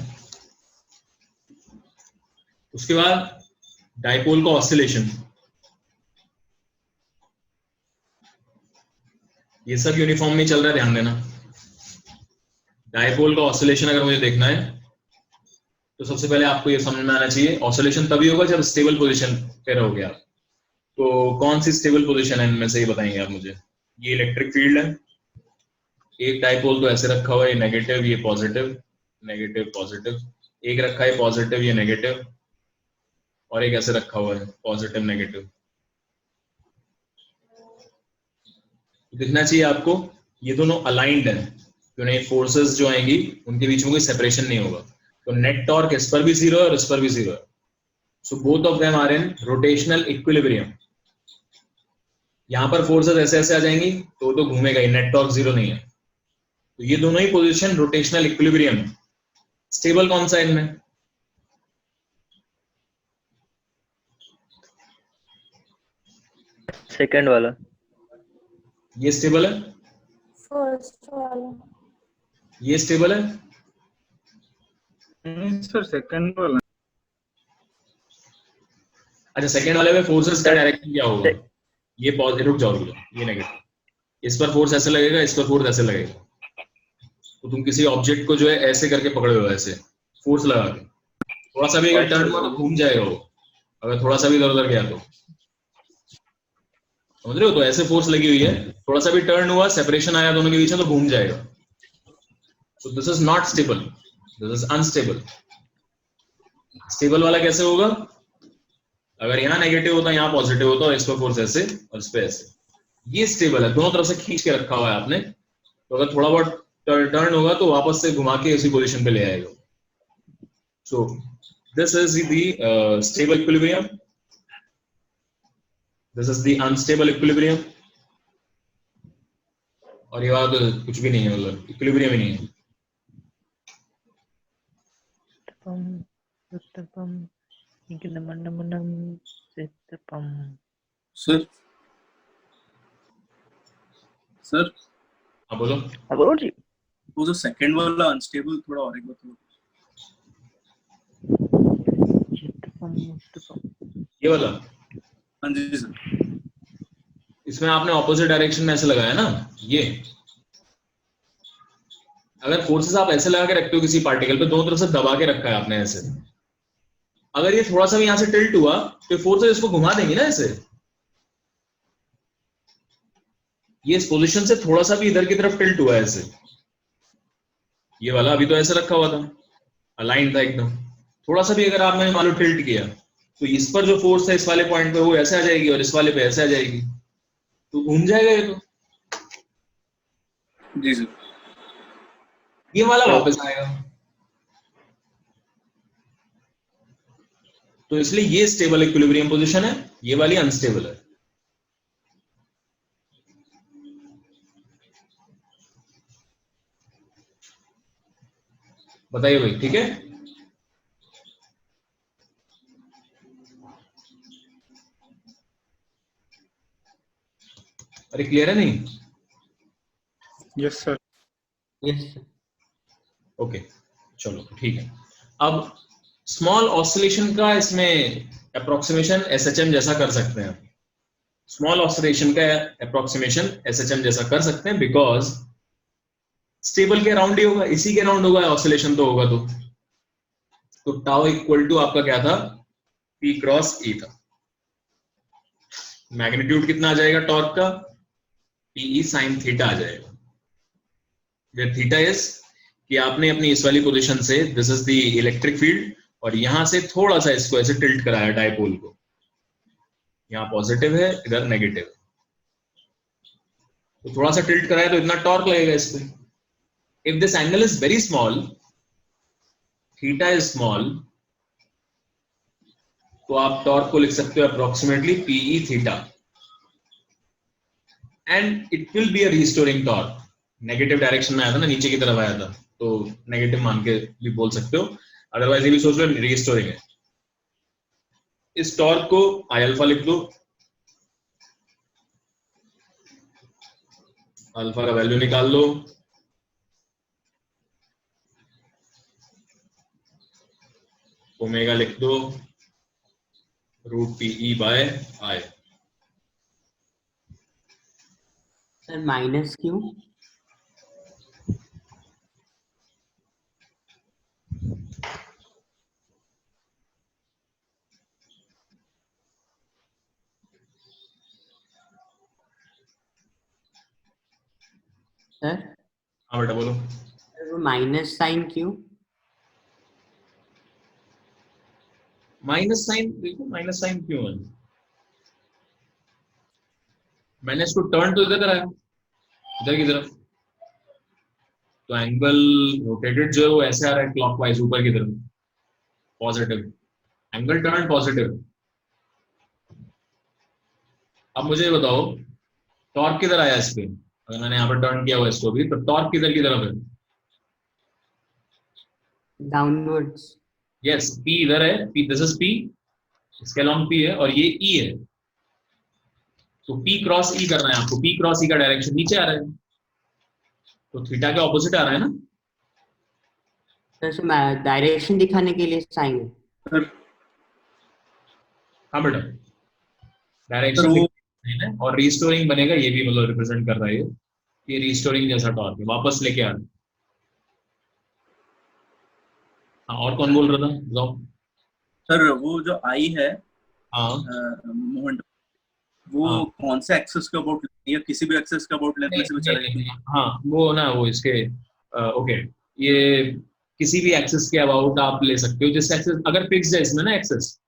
उसके बाद डाइपोल का ऑसिलेशन, ये सब यूनिफॉर्म में चल रहा है, ध्यान देना। डाइपोल का ऑसिलेशन अगर मुझे देखना है तो सबसे पहले आपको ये समझ में आना चाहिए, ऑसिलेशन तभी होगा जब स्टेबल पोजीशन पे रहोगे आप। तो कौन सी स्टेबल पोजीशन है इनमें से, ये बताएंगे आप मुझे। ये इलेक्ट्रिक फील्ड है, एक डाइपोल तो ऐसे रखा हुआ है, ये नेगेटिव ये पॉजिटिव, नेगेटिव पॉजिटिव, एक रखा है पॉजिटिव ये नेगेटिव, और एक ऐसे रखा हुआ है पॉजिटिव नेगेटिव। दिखना चाहिए आपको ये दोनों अलाइंड है, क्योंकि फोर्सेस जो आएंगी उनके बीच में कोई सेपरेशन नहीं होगा। तो नेट टॉर्क इस पर भी जीरो है और इस पर भी जीरो है। So both of them are in rotational equilibrium. यहां पर फोर्सेस ऐसे ऐसे आ जाएंगी तो घूमेगा ही, नेट टॉर्क जीरो नहीं है। तो ये दोनों ही पोजीशन रोटेशनल इक्विलिब्रियम। स्टेबल कौन सा है इनमें, सेकंड वाला। ये स्टेबल है, फर्स्ट वाला। ये स्टेबल है, सर सेकंड वाला। अच्छा सेकंड वाले में फोर्सेस का डायरेक्शन क्या होगा, ये पॉजिटिव, रुक जाओ, ये नेगेटिव, इस पर फोर्स ऐसे लगेगा, इस पर फोर्स ऐसे लगेगा। तो तुम किसी ऑब्जेक्ट को जो है ऐसे करके पकड़े हो, ऐसे फोर्स लगा के, थोड़ा सा भी अगर टर्न हुआ तो घूम जाएगा वो, अगर थोड़ा सा भी इधर उधर गया तो, समझ रहे हो। तो ऐसे फोर्स लगी हुई है, थोड़ा सा भी टर्न हुआ, सेपरेशन आया दोनों के बीच में, तो घूम जाएगा। So this is not stable, this is unstable. Stable वाला कैसे होगा, अगर यहाँ नेगेटिव होता है यहाँ पॉजिटिव होता है, इस पर फोर्स ऐसे और इस पे ऐसे, ये स्टेबल है, दोनों तरफ से खींच के रखा हुआ है आपने। तो अगर थोड़ा बहुत टर्न होगा तो वापस से घुमा के इसी पोजीशन पे ले आएगा। So this is the stable equilibrium, this is the unstable equilibrium. और ये वाला तो कुछ भी नहीं है, मतलब इक्विलिब्रियम ही नहीं है। सर सर हाँ बोलो। हाँ बोलो जी। वो जो सेकंड वाला अनस्टेबल, थोड़ा और एक बताओ। ये वाला, हाँ जी सर। इसमें आपने ऑपोजिट डायरेक्शन में ऐसे लगाया ना, ये अगर फोर्सेस आप ऐसे लगा के रखते हो किसी पार्टिकल पे, दोनों तरफ से दबा के रखा है आपने ऐसे, अगर ये थोड़ा सा भी यहां से टिल्ट हुआ तो फोर्सेस इसको घुमा देंगी ना ऐसे। ये इस पोजीशन से थोड़ा सा भी इधर की तरफ टिल्ट हुआ है ऐसे, ये वाला अभी तो ऐसे रखा हुआ था, अलाइन था एकदम, थोड़ा सा भी अगर आपने मान लो टिल्ट किया तो इस पर जो फोर्स है इस वाले पॉइंट पे वो ऐसे आ जाएगी और इस वाले पे ऐसे आ जाएगी, तो घूम जाएगा ये तो। जी सर। ये वाला वापस आएगा। तो इसलिए ये स्टेबल इक्विलिब्रियम पोजीशन है, ये वाली अनस्टेबल है। बताइए भाई, ठीक है? अरे क्लियर है नहीं? Yes sir. यस ओके, चलो ठीक है। अब स्मॉल ऑसिलेशन का इसमें अप्रोक्सीमेशन एसएचएम जैसा कर सकते हैं। स्मॉल ऑसिलेशन का अप्रोक्सीमेशन एसएचएम जैसा कर सकते हैं, बिकॉज स्टेबल के अराउंड ही होगा, इसी के अराउंड होगा ऑसिलेशन तो होगा। तो टाउ इक्वल टू आपका क्या था? पी क्रॉस ई था। मैग्नीट्यूड कितना आ जाएगा टॉर्क का? पीई साइन थीटा आ जाएगा। वेयर थीटा इज कि आपने अपनी इस वाली पोजीशन से, this is the electric field, और यहां से थोड़ा सा इसको ऐसे टिल्ट कराया डायपोल को, यहाँ पॉजिटिव है, इधर नेगेटिव है, तो थोड़ा सा टिल्ट कराया तो इतना टॉर्क लगेगा इस पे। If this angle is very small, theta is small, तो आप टॉर्क को लिख सकते हो approximately PE theta, and it will be a restoring torque. Negative direction में आया था ना, नीचे की तरफ आया था, तो नेगेटिव मान के भी बोल सकते हो, अदरवाइज ये भी सोच लो रिस्टोरिंग है। इस टॉर्क को आई अल्फा लिख दो, अल्फा का वैल्यू निकाल लो, ओमेगा लिख दो, root PE by I. Sir minus क्यों? सर हाँ बेटा बोलो। वो माइनस साइन क्यों? माइनस साइन, देखो माइनस साइन क्यों है? मैंने इसको टर्न तो इधर कराया, इधर की तरफ, तो एंगल रोटेटेड जो है वो ऐसे आ रहा है क्लॉकवाइज ऊपर की तरफ, पॉजिटिव एंगल, टर्न पॉजिटिव। अब मुझे बताओ टॉर्क किधर आया इस पे? अगर मैंने यहाँ पर टर्न किया हुआ इसको भी, तो टॉर्क किधर की तरफ है? डाउनवर्ड्स। यस, पी इधर है, पी, दिस इज पी, इसके अलोंग पी है, और ये ई है, तो पी क्रॉस ई करना है आपको। पी क्रॉस ई का डायरेक्शन नीचे आ रहा है, तो थीटा के ऑपोजिट आ रहा है ना। सर डायरेक्शन दिखाने के लिए साइन है। हाँ बेटा, सर डायरेक्शन वो है, और रिस्टोरिंग बनेगा, ये भी मतलब रिप्रेजेंट कर रहा है ये रिस्टोरिंग जैसा टॉर्क है, वापस लेके आ रहा है। हाँ, और कौन बोल रहा था बताओ? सर वो जो आई है हाँ मोमेंट, वो हाँ, कौन से एक्सेस के अबाउट या किसी भी एक्सेस के अबाउट लेने से भी चलेगा? हाँ वो ना, वो इसके ओके, ये किसी भी एक्सेस के अबाउट आप ले सकते हो, जिस एक्सेस अगर फिक्स है इसमें ना एक्सेस,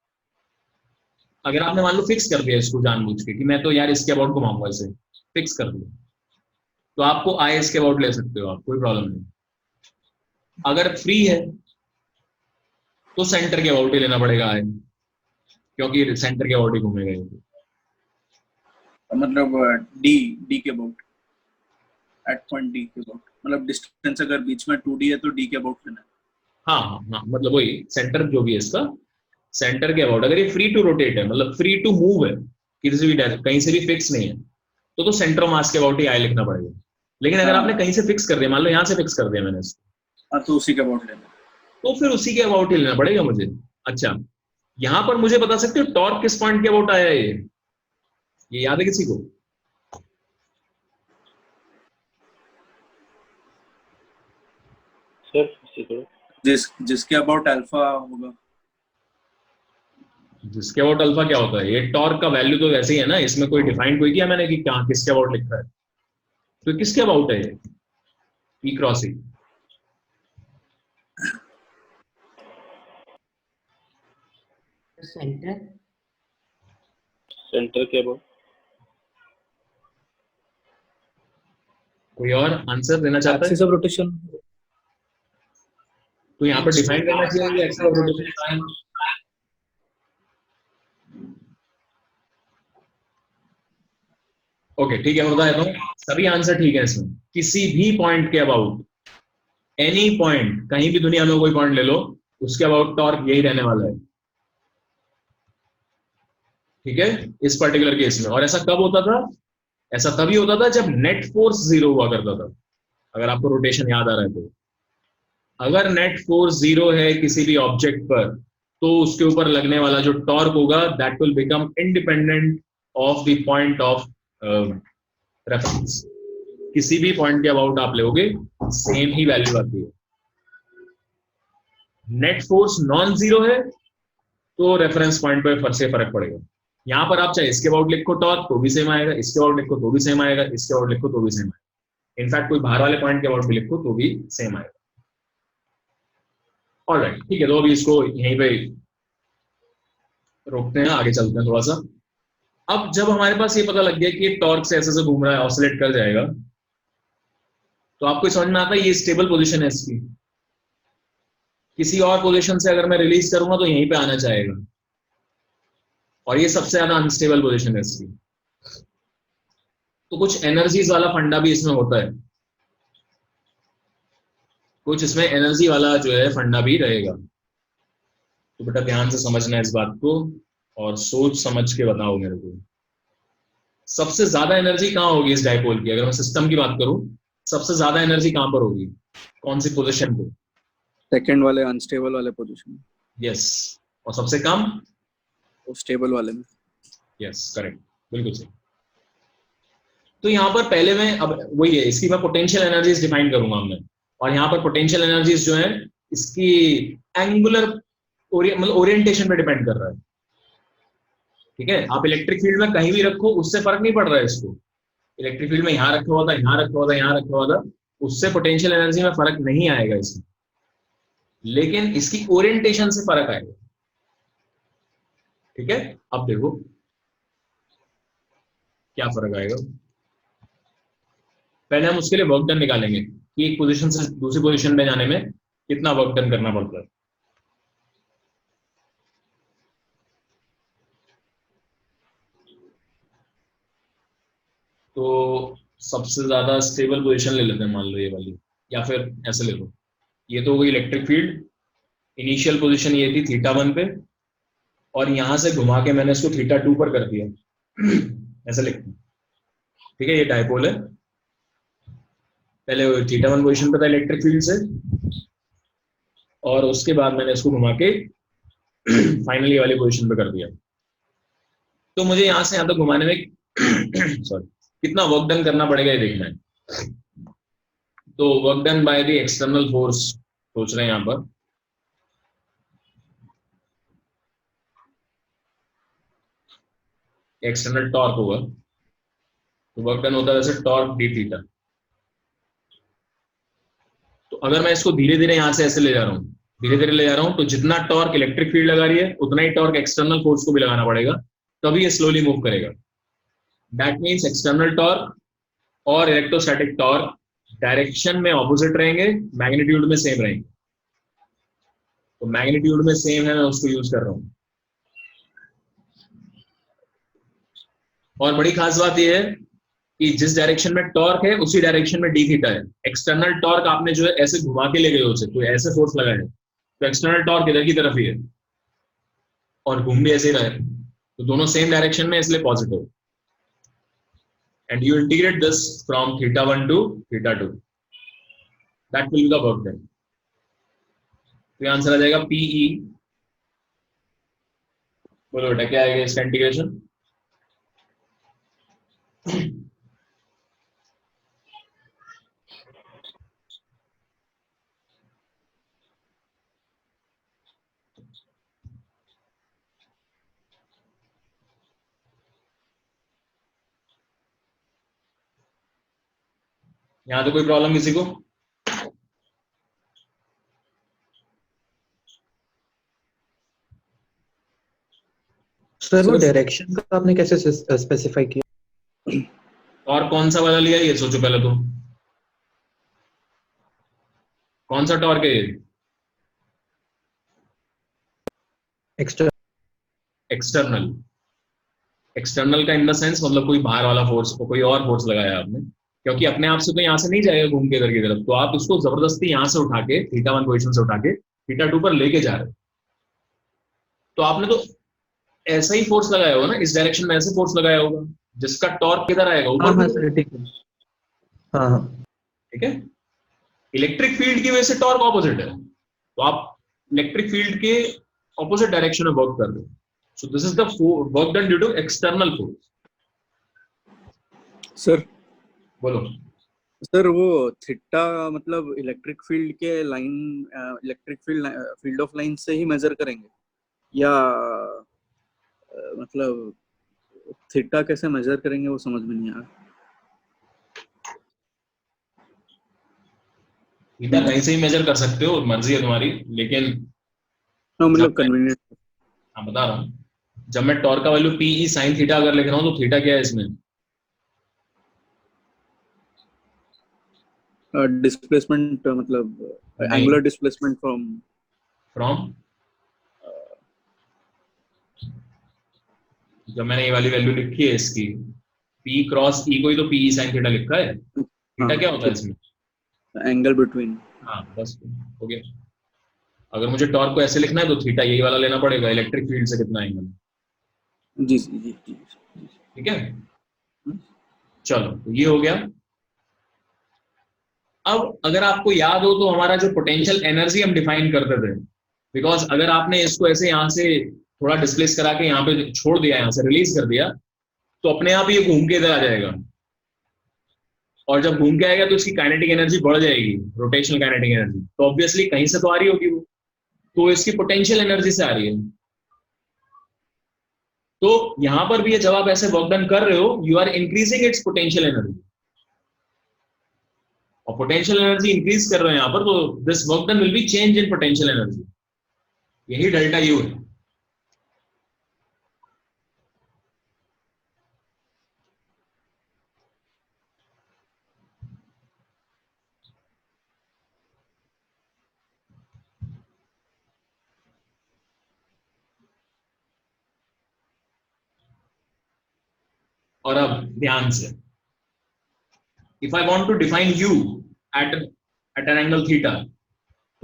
अगर आपने मान लो फिक्स कर दिया इसको जानबूझ के कि मैं तो यार इसके अबाउट घुमाऊंगा, इसे फिक्स कर दिया, तो आपको आई इसके अबाउट ले सकते हो आप, कोई प्रॉब्लम नहीं। अगर फ्री है तो सेंटर के अबाउट ही लेना पड़ेगा आई, क्योंकि सेंटर के अबाउट ही घूमेगा ये। मतलब डी के अबाउट, एट पॉइंट डी के अबाउट, मतलब डिस्टेंस अगर बीच में 2d है तो डी के अबाउट लेना है। हाँ हाँ हाँ, मतलब वही सेंटर जो भी है इसका, सेंटर के अबाउट। अगर ये फ्री टू रोटेट है, मतलब फ्री टू मूव है, किसी भी कहीं से भी फिक्स नहीं है, तो सेंटर ऑफ मास के अबाउट ही आई लिखना पड़ेगा। लेकिन अगर आपने कहीं से फिक्स कर दिया, मान लो यहाँ से फिक्स कर दिया मैंने इसको, तो उसी के अबाउट लेना, तो फिर उसी के अबाउट ही लेना पड़ेगा मुझे। अच्छा, यहां पर मुझे बता सकते हो टॉर्क किस पॉइंट के अबाउट आया है? ये याद है किसी को? सर जिसके अबाउट अल्फा होगा। जिसके अबाउट अल्फा क्या होता है? ये टॉर्क का वैल्यू तो वैसे ही है ना, इसमें कोई डिफाइन कोई किया मैंने कि क्या किसके अबाउट लिखा है? तो किसके अबाउट है ये? पी क्रॉस ई। सेंटर के अबाउट। कोई और आंसर देना चाहता है? Axis of rotation. तो यहाँ पर डिफाइन करना चाहिए कि एक्सिस ऑफ रोटेशन क्या है। ओके ठीक है, मैं बता देता हूँ सभी आंसर ठीक है इसमें। किसी भी पॉइंट के अबाउट, एनी पॉइंट, कहीं भी दुनिया में कोई पॉइंट ले लो, उसके अबाउट टॉर्क यही रहने वाला है, ठीक है, इस पर्टिकुलर केस में। और ऐसा कब होता था? ऐसा तभी होता था जब नेट फोर्स 0 हुआ करता था, अगर आपको रोटेशन याद आ रहा है तो। अगर नेट फोर्स 0 है किसी भी ऑब्जेक्ट पर, तो उसके ऊपर लगने वाला जो टॉर्क होगा that will become independent of the point of reference. किसी भी पॉइंट के अबाउट आप लोगे सेम ही वैल्यू आती है। नेट फोर्स नॉन जीरो है तो रेफरेंस पॉइंट पर से फर्क पड़ेगा। यहां पर आप चाहे इसके अबाउट लिखो टॉर्क तो भी सेम आएगा, इसके अबाउट लिखो तो भी सेम आएगा, इसके अबाउट लिखो तो भी सेम आएगा, इनफैक्ट कोई बाहर वाले पॉइंट के अबाउट भी लिखो तो भी सेम आएगा। ऑलराइट ठीक है, तो अभी इसको यहीं पे रोकते हैं, आगे चलते हैं थोड़ा सा। अब जब हमारे पास ये पता लग गया कि टॉर्क से ऐसे घूम रहा है, ऑसिलेट कर जाएगा, तो आपको समझ में आता है ये स्टेबल पोजीशन है इसकी। किसी और पोजीशन से अगर मैं रिलीज करूंगा तो यहीं पे आना चाहेगा, और ये सबसे ज्यादा अनस्टेबल पोजीशन है इसकी। तो कुछ एनर्जीज वाला फंडा भी इसमें होता है, कुछ इसमें एनर्जी वाला जो है फंडा भी रहेगा। तो बेटा ध्यान से समझना है इस बात को और सोच समझ के बताओ मेरे को। सबसे ज्यादा एनर्जी कहाँ होगी इस डायपोल की? अगर मैं सिस्टम की बात करूं, सबसे ज्यादा एनर्जी कहां पर होगी, कौन सी पोजीशन पे? सेकंड वाले अनस्टेबल वाले पोजीशन। यस। और सबसे कम? वो स्टेबल वाले में। यस करेक्ट, बिल्कुल सही। तो यहाँ पर पहले मैं, अब वही है, इसकी मैं पोटेंशियल एनर्जीज डिफाइन करूंगा मैं। और यहाँ पर पोटेंशियल एनर्जीज जो है इसकी एंगुलर मतलब ओरिएंटेशन पे डिपेंड कर रहा है, ठीक है। आप इलेक्ट्रिक फील्ड में कहीं भी रखो उससे फर्क नहीं पड़ रहा है इसको। इलेक्ट्रिक फील्ड में यहाँ रखा हुआ था, यहाँ रखा हुआ था, यहाँ रखा हुआ था, उससे पोटेंशियल एनर्जी में फर्क नहीं आएगा इसमें, लेकिन इसकी ओरिएंटेशन से फर्क आएगा, ठीक है। अब देखो क्या फर्क आएगा। पहले हम उसके लिए वर्क डन निकालेंगे कि एक पोजीशन से दूसरी पोजीशन में जाने में कितना वर्क डन करना पड़ता है। तो सबसे ज्यादा स्टेबल पोजीशन ले लेते हैं, मान लो ये वाली, या फिर ऐसे ले लो, ये तो हो गई इलेक्ट्रिक फील्ड। इनिशियल पोजीशन ये थी θ1 पे, और यहां से घुमा के मैंने इसको θ2 पर कर दिया ऐसा लिखते हैं, ठीक है। ये डायपोल है, पहले θ1 पोजीशन पे था इलेक्ट्रिक फील्ड से, और उसके बाद मैंने इसको घुमा के फाइनली वाली पोजीशन पे कर दिया। तो मुझे यहां से यहां तक घुमाने में सॉरी कितना वर्क डन करना पड़ेगा ये देखना है। तो work done by the external force सोच रहे हैं यहां पर, एक्सटर्नल टॉर्क होगा, तो वर्क डन होता है वैसे टॉर्क डी थीटा। तो अगर मैं इसको धीरे धीरे यहां से ऐसे ले जा रहा हूं, धीरे धीरे ले जा रहा हूं, तो जितना टॉर्क इलेक्ट्रिक फील्ड लगा रही है उतना ही टॉर्क एक्सटर्नल फोर्स को भी लगाना पड़ेगा, तभी ये स्लोली मूव करेगा। दैट मीन्स एक्सटर्नल टॉर्क और इलेक्ट्रोस्टैटिक टॉर्क डायरेक्शन में ऑपोजिट रहेंगे, मैग्नीट्यूड में सेम रहेंगे। तो मैग्नीट्यूड में सेम है, मैं उसको यूज कर रहा हूं। और बड़ी खास बात यह है कि जिस डायरेक्शन में टॉर्क है उसी डायरेक्शन में डी थीटा है। एक्सटर्नल टॉर्क आपने जो है ऐसे घुमा के ले गए उसे, कोई ऐसे फोर्स लगाए तो एक्सटर्नल टॉर्क इधर की तरफ ही है, और घूम भी ऐसे ही रहे, तो दोनों सेम डायरेक्शन में, इसलिए positive. And you integrate this from θ1 to θ2, that will be the work done. तो आंसर आ जाएगा PE। बोलो बेटा क्या आएगा इसका इंटीग्रेशन? यहां तो कोई प्रॉब्लम किसी को? सर वो डायरेक्शन का आपने कैसे स्पेसिफाई किया? और कौन सा वाला लिया ये सोचो पहले तो, कौन सा टॉर्क है ये? Extra external. एक्सटर्नल का इन द सेंस मतलब कोई बाहर वाला फोर्स को कोई और फोर्स लगाया आपने, क्योंकि अपने आप से तो यहाँ से नहीं जाएगा घूम के इधर की तरफ, तो आप उसको जबरदस्ती यहाँ से उठा के θ1 पोजीशन से उठा के θ2 पर लेके जा रहे हो, तो आपने तो ऐसा ही फोर्स लगाया होगा ना, इस डायरेक्शन में ऐसे फोर्स लगाया होगा जिसका टॉर्क किधर आएगा, हाँ ऊपर हाँ की सर ठीक है। हाँ हाँ ठीक है। इलेक्ट्रिक फील्ड की वजह से टॉर्क ऑपोजिट है, तो आप इलेक्ट्रिक फील्ड के ऑपोजिट डायरेक्शन में वर्क कर रहे हो, so this is the work done due to external force. Sir बोलो। सर वो थीटा मतलब इलेक्ट्रिक फील्ड के line electric field of line से ही मेजर करेंगे या मतलब थीटा कैसे मेजर करेंगे वो समझ में नहीं आ रहा। थीटा कहीं से ही मेजर कर सकते हो, मर्जी है तुम्हारी, लेकिन मतलब कन्वीनियंट। हाँ बता रहा हूँ, जब मैं टॉर्क का वैल्यू पी साइन थीटा अगर लिख रहा हूँ तो थीटा क्या है इसमें, डिस्प्लेसमेंट मतलब एंगुलर डिस्प्लेसमेंट फ्रॉम जब मैंने ये वाली वैल्यू लिखी है इसकी P क्रॉस E को ही तो P साइन थीटा लिखा है, थीटा क्या होता है इसमें, एंगल बिटवीन। हाँ बस हो गया। अगर मुझे टॉर्क को ऐसे लिखना है तो थीटा यही वाला लेना पड़ेगा, इलेक्ट्रिक फील्ड से कितना एंगल। जी जी जी जी ठीक है, चलो तो ये हो गया। अब अगर आपको याद हो तो हमारा जो पोटेंशियल एनर्जी हम डिफाइन करते थे, बिकॉज अगर आपने इसको ऐसे यहाँ से थोड़ा डिस्प्लेस करा के यहाँ पे छोड़ दिया, यहाँ से रिलीज कर दिया, तो अपने आप ये घूम के इधर आ जाएगा, और जब घूम के आएगा तो इसकी काइनेटिक एनर्जी बढ़ जाएगी, रोटेशनल काइनेटिक एनर्जी, तो ऑब्वियसली कहीं से तो आ रही होगी वो, तो इसकी पोटेंशियल एनर्जी से आ रही है। तो यहां पर भी ये जब आप ऐसे वर्क डन कर रहे हो, you are increasing its potential energy, और पोटेंशियल एनर्जी इंक्रीज कर रहे हैं यहाँ पर, तो this work done will be change in potential energy, यही डेल्टा यू है। और अब ध्यान से, if I want to define U at an angle theta,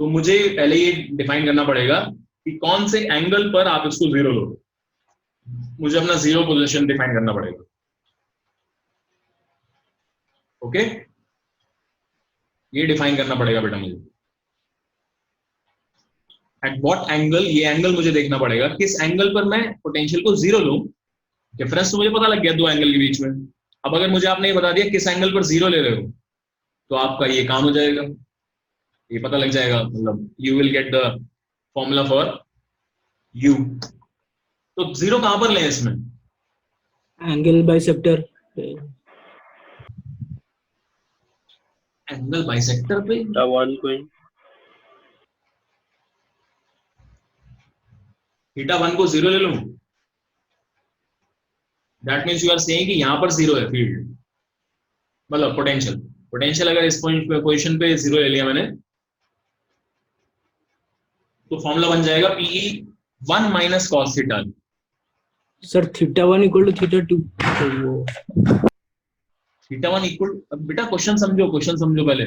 तो मुझे पहले ये डिफाइन करना पड़ेगा कि कौन से एंगल पर आप इसको जीरो लो, मुझे अपना जीरो पोजीशन डिफाइन करना पड़ेगा। ओके, ये डिफाइन करना पड़ेगा बेटा मुझे, एट व्हाट एंगल, ये एंगल मुझे देखना पड़ेगा किस एंगल पर मैं पोटेंशियल को जीरो लूं। डिफरेंस तो मुझे पता लग गया दो एंगल के बीच में, अब अगर मुझे आपने ये बता दिया किस एंगल पर जीरो ले रहे हो, तो आपका ये काम हो जाएगा, ये पता लग जाएगा, मतलब you will get the formula for U. तो जीरो कहां पर लें इसमें, एंगल बाइसेक्टर एंगल बाइसेक्टर पे, वन को θ1 को जीरो ले लूं, that means you are saying कि यहां पर जीरो है फील्ड, मतलब पोटेंशियल अगर इस पोजीशन पे जीरो ले लिया मैंने, तो फॉर्मूला बन जाएगा PE1 minus cos theta. Sir θ1 equal to θ2, तो वो θ1 इक्वल, बेटा क्वेश्चन समझो पहले,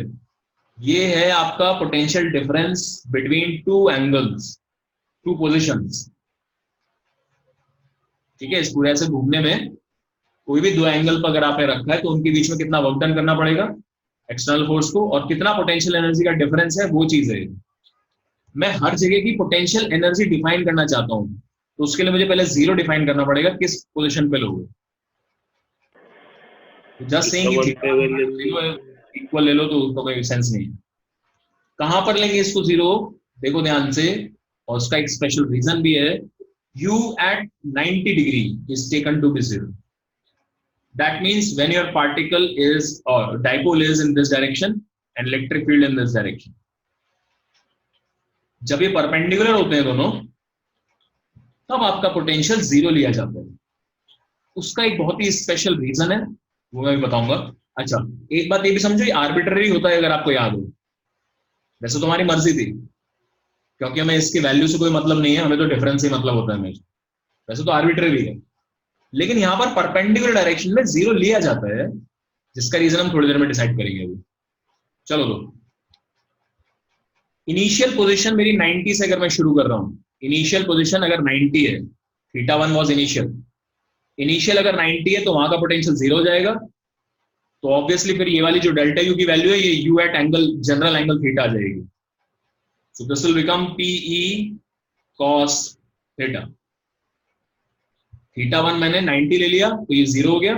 ये है आपका potential difference between two angles, two positions. ठीक है, इस पूरे ऐसे घूमने में कोई भी दो एंगल पर अगर आपने रखा है तो उनके बीच में कितना वर्क डन करना पड़ेगा एक्सटर्नल फोर्स को, और कितना पोटेंशियल एनर्जी का डिफरेंस है, वो चीज है। मैं हर जगह की पोटेंशियल एनर्जी डिफाइन करना चाहता हूं, तो उसके लिए मुझे पहले जीरो डिफाइन करना पड़ेगा किस पोजीशन पे लोगे। जस्ट सेइंग इक्वल ले लो तो उसका कोई सेंस नहीं है। कहां पर लेंगे इसको जीरो, देखो ध्यान से, और उसका एक स्पेशल रीजन भी है, u at 90 degree is taken to be zero. That means when your particle is or dipole is in this direction and electric field in this direction, जब ये परपेंडिकुलर होते हैं दोनों, तब आपका पोटेंशियल जीरो लिया जाता है। उसका एक बहुत ही स्पेशल रीजन है, वो मैं भी बताऊंगा। अच्छा, एक बात ये भी समझो, ये आर्बिट्ररी होता है, अगर आपको याद हो। वैसे तो हमारी मर्जी थी, क्योंकि हमें इसकी वैल्यू से कोई मतलब नहीं है, हमें तो डिफरेंस ही मतलब होता है हमेशा। वैसे तो आर्बिट्ररी है, लेकिन यहाँ पर परपेंडिकुलर डायरेक्शन में 0 लिया जाता है, जिसका रीजन हम थोड़ी देर में डिसाइड करेंगे अभी। चलो दो, इनिशियल पोजीशन मेरी 90 से अगर मैं शुरू कर रहा हूं, इनिशियल पोजीशन अगर 90 है, थीटा 1 वाज इनिशियल अगर 90 है तो वहां का पोटेंशियल 0 हो जाएगा। तो ऑब्वियसली फिर ये वाली जो डेल्टा यू की वैल्यू है ये U at angle general angle theta आ जाएगी। So this will become PE cos theta. Theta 1 मैंने 90 ले लिया तो ये 0 हो गया,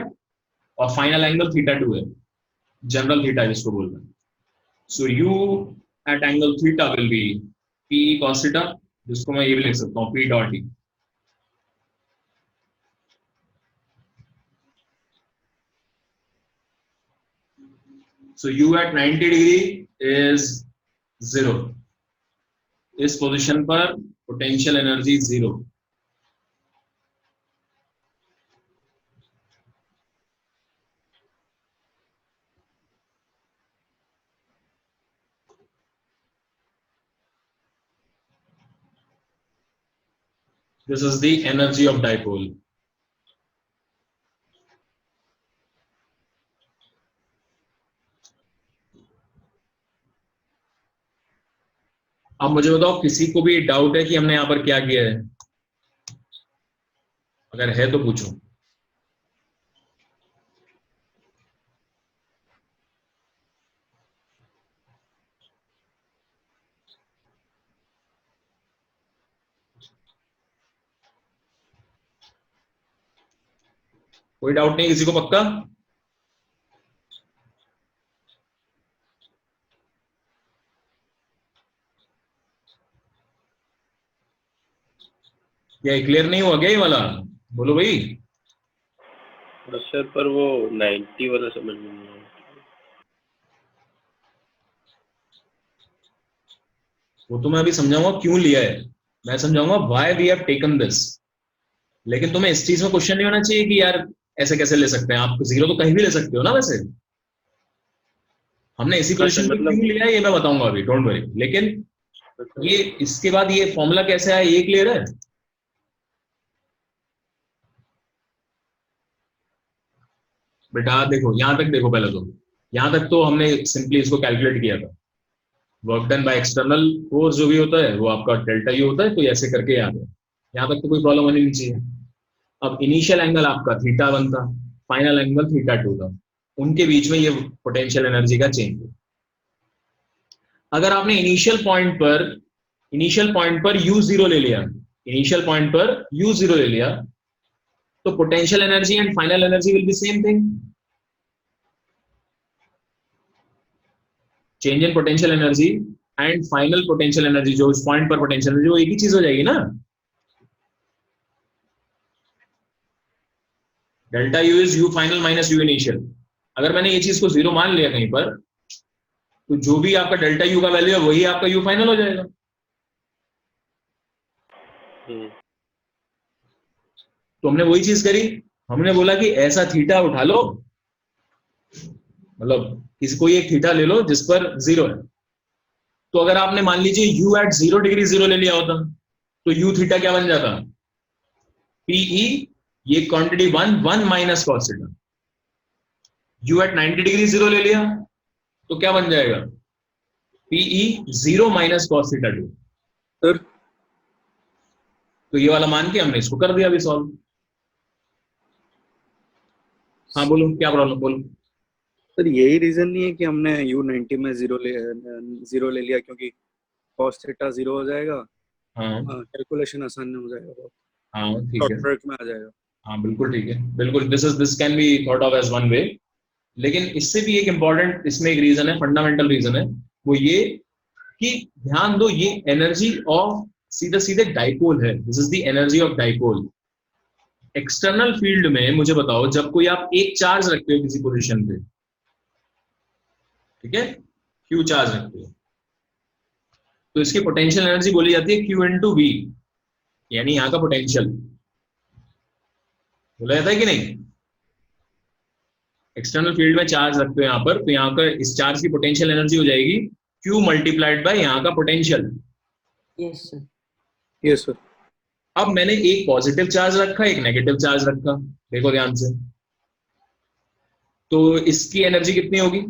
और फाइनल एंगल थीटा 2 है, जनरल थीटा जिसको बोल रहे हैं। So U at angle theta will be PE cos theta, जिसको मैं ये भी लिख सकता हूँ P dot E. So u at 90 degree is 0. इस पोजीशन पर potential energy 0। This is the energy of dipole. अब मुझे बताओ किसी को भी डाउट है कि हमने यहां पर क्या किया है? अगर है तो पूछो। कोई डाउट नहीं किसी को? पक्का? क्या क्लियर नहीं हुआ क्या ये वाला? बोलो भाई। सर पर वो 90 वाला समझ में नहीं आया। वो तो मैं अभी समझाऊंगा क्यों लिया है, मैं समझाऊंगा why we have taken this. लेकिन तुम्हें इस चीज में क्वेश्चन नहीं होना चाहिए कि यार ऐसे कैसे ले सकते हैं आप। 0 तो कहीं भी ले सकते हो ना। वैसे हमने इसी पोजीशन में क्यों लिया है ये मैं बताऊंगा अभी, डोंट वरी। लेकिन ये इसके बाद ये फॉर्मूला कैसे आया ये क्लियर है? बेटा देखो यहां तक देखो, पहले तो यहां तक तो हमने सिंपली इसको कैलकुलेट किया था। Work done by external force जो भी होता है वो आपका डेल्टा यू होता है, तो ऐसे करके याद है। यहां तक तो कोई प्रॉब्लम होनी नहीं चाहिए। अब इनिशियल एंगल आपका थीटा 1 था, फाइनल एंगल थीटा 2 था, उनके बीच में ये पोटेंशियल एनर्जी का चेंज है। अगर आपने इनिशियल पॉइंट पर u0 ले लिया, इनिशियल पॉइंट पर u0 ले लिया, तो potential energy and final energy will be same thing. Change in potential energy and final potential energy, जो उस पॉइंट पर पोटेंशियल एनर्जी, वो एक ही चीज हो जाएगी ना। Delta U is you final minus you initial. अगर मैंने ये चीज को 0 मान लिया कहीं पर, तो जो भी आपका डेल्टा यू का वैल्यू है वही आपका यू फाइनल हो जाएगा। तो हमने वही चीज करी, हमने बोला कि ऐसा थीटा उठा लो, मतलब किसी कोई एक थीटा ले लो जिस पर 0 है। तो अगर आपने मान लीजिए u एट 0 डिग्री 0 ले लिया होता, तो u थीटा क्या बन जाता? PE, ये क्वांटिटी 1 माइनस कॉस थीटा। u एट 90 डिग्री 0 ले लिया तो क्या बन जाएगा? PE 0 minus cos theta 2। Sir तो ये वाला मान के हमने इसको कर दिया अभी सॉल्व। हाँ बोलो, क्या प्रॉब्लम? बोलो सर, यही रीजन नहीं है कि हमने u90 में 0 ले लिया, क्योंकि cos थीटा 0 हो जाएगा। हाँ कैलकुलेशन आसान हो जाएगा बहुत। हाँ ठीक है, ट्रैक में आ जाएगा। हाँ बिल्कुल ठीक है, बिल्कुल। This can be thought of as one way. लेकिन इससे भी एक इंपॉर्टेंट इसमें एक रीजन है, फंडामेंटल रीजन है, वो ये कि ध्यान दो ये एनर्जी ऑफ सीधे सीधे डाइपोल है। This is the energy of dipole. External field में मुझे बताओ, जब कोई आप एक चार्ज रखते हो किसी पोजीशन पे, ठीक है, क्यू चार्ज रखते हो, तो इसकी पोटेंशियल एनर्जी बोली जाती है Q इंटू वी, यानी यहां का पोटेंशियल बोला जाता है कि नहीं। एक्सटर्नल फील्ड में चार्ज रखते हो यहां पर, तो यहां का इस चार्ज की पोटेंशियल एनर्जी हो जाएगी Q मल्टीप्लाइड बाय यहां का potential. Yes sir. Yes sir. अब मैंने एक पॉजिटिव चार्ज रखा, एक नेगेटिव चार्ज रखा, देखो ध्यान से, तो इसकी एनर्जी कितनी होगी?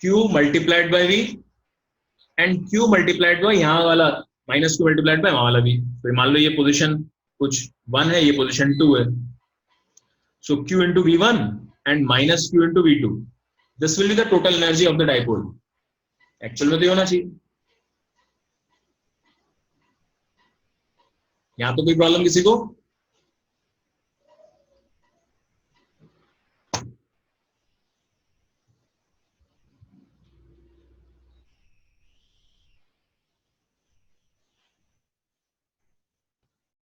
Q multiplied by V and Q multiplied by यहाँ वाला माइनस Q मल्टीप्लाइड बाय वहां वाला V। तो मान लो ये पोजीशन कुछ 1 है, ये पोजीशन 2 है, सो Q into V1 and minus Q into V2, this will be the total energy of the dipole. Actual में तो ये होना चाहिए। यहाँ तो कोई प्रॉब्लम किसी को?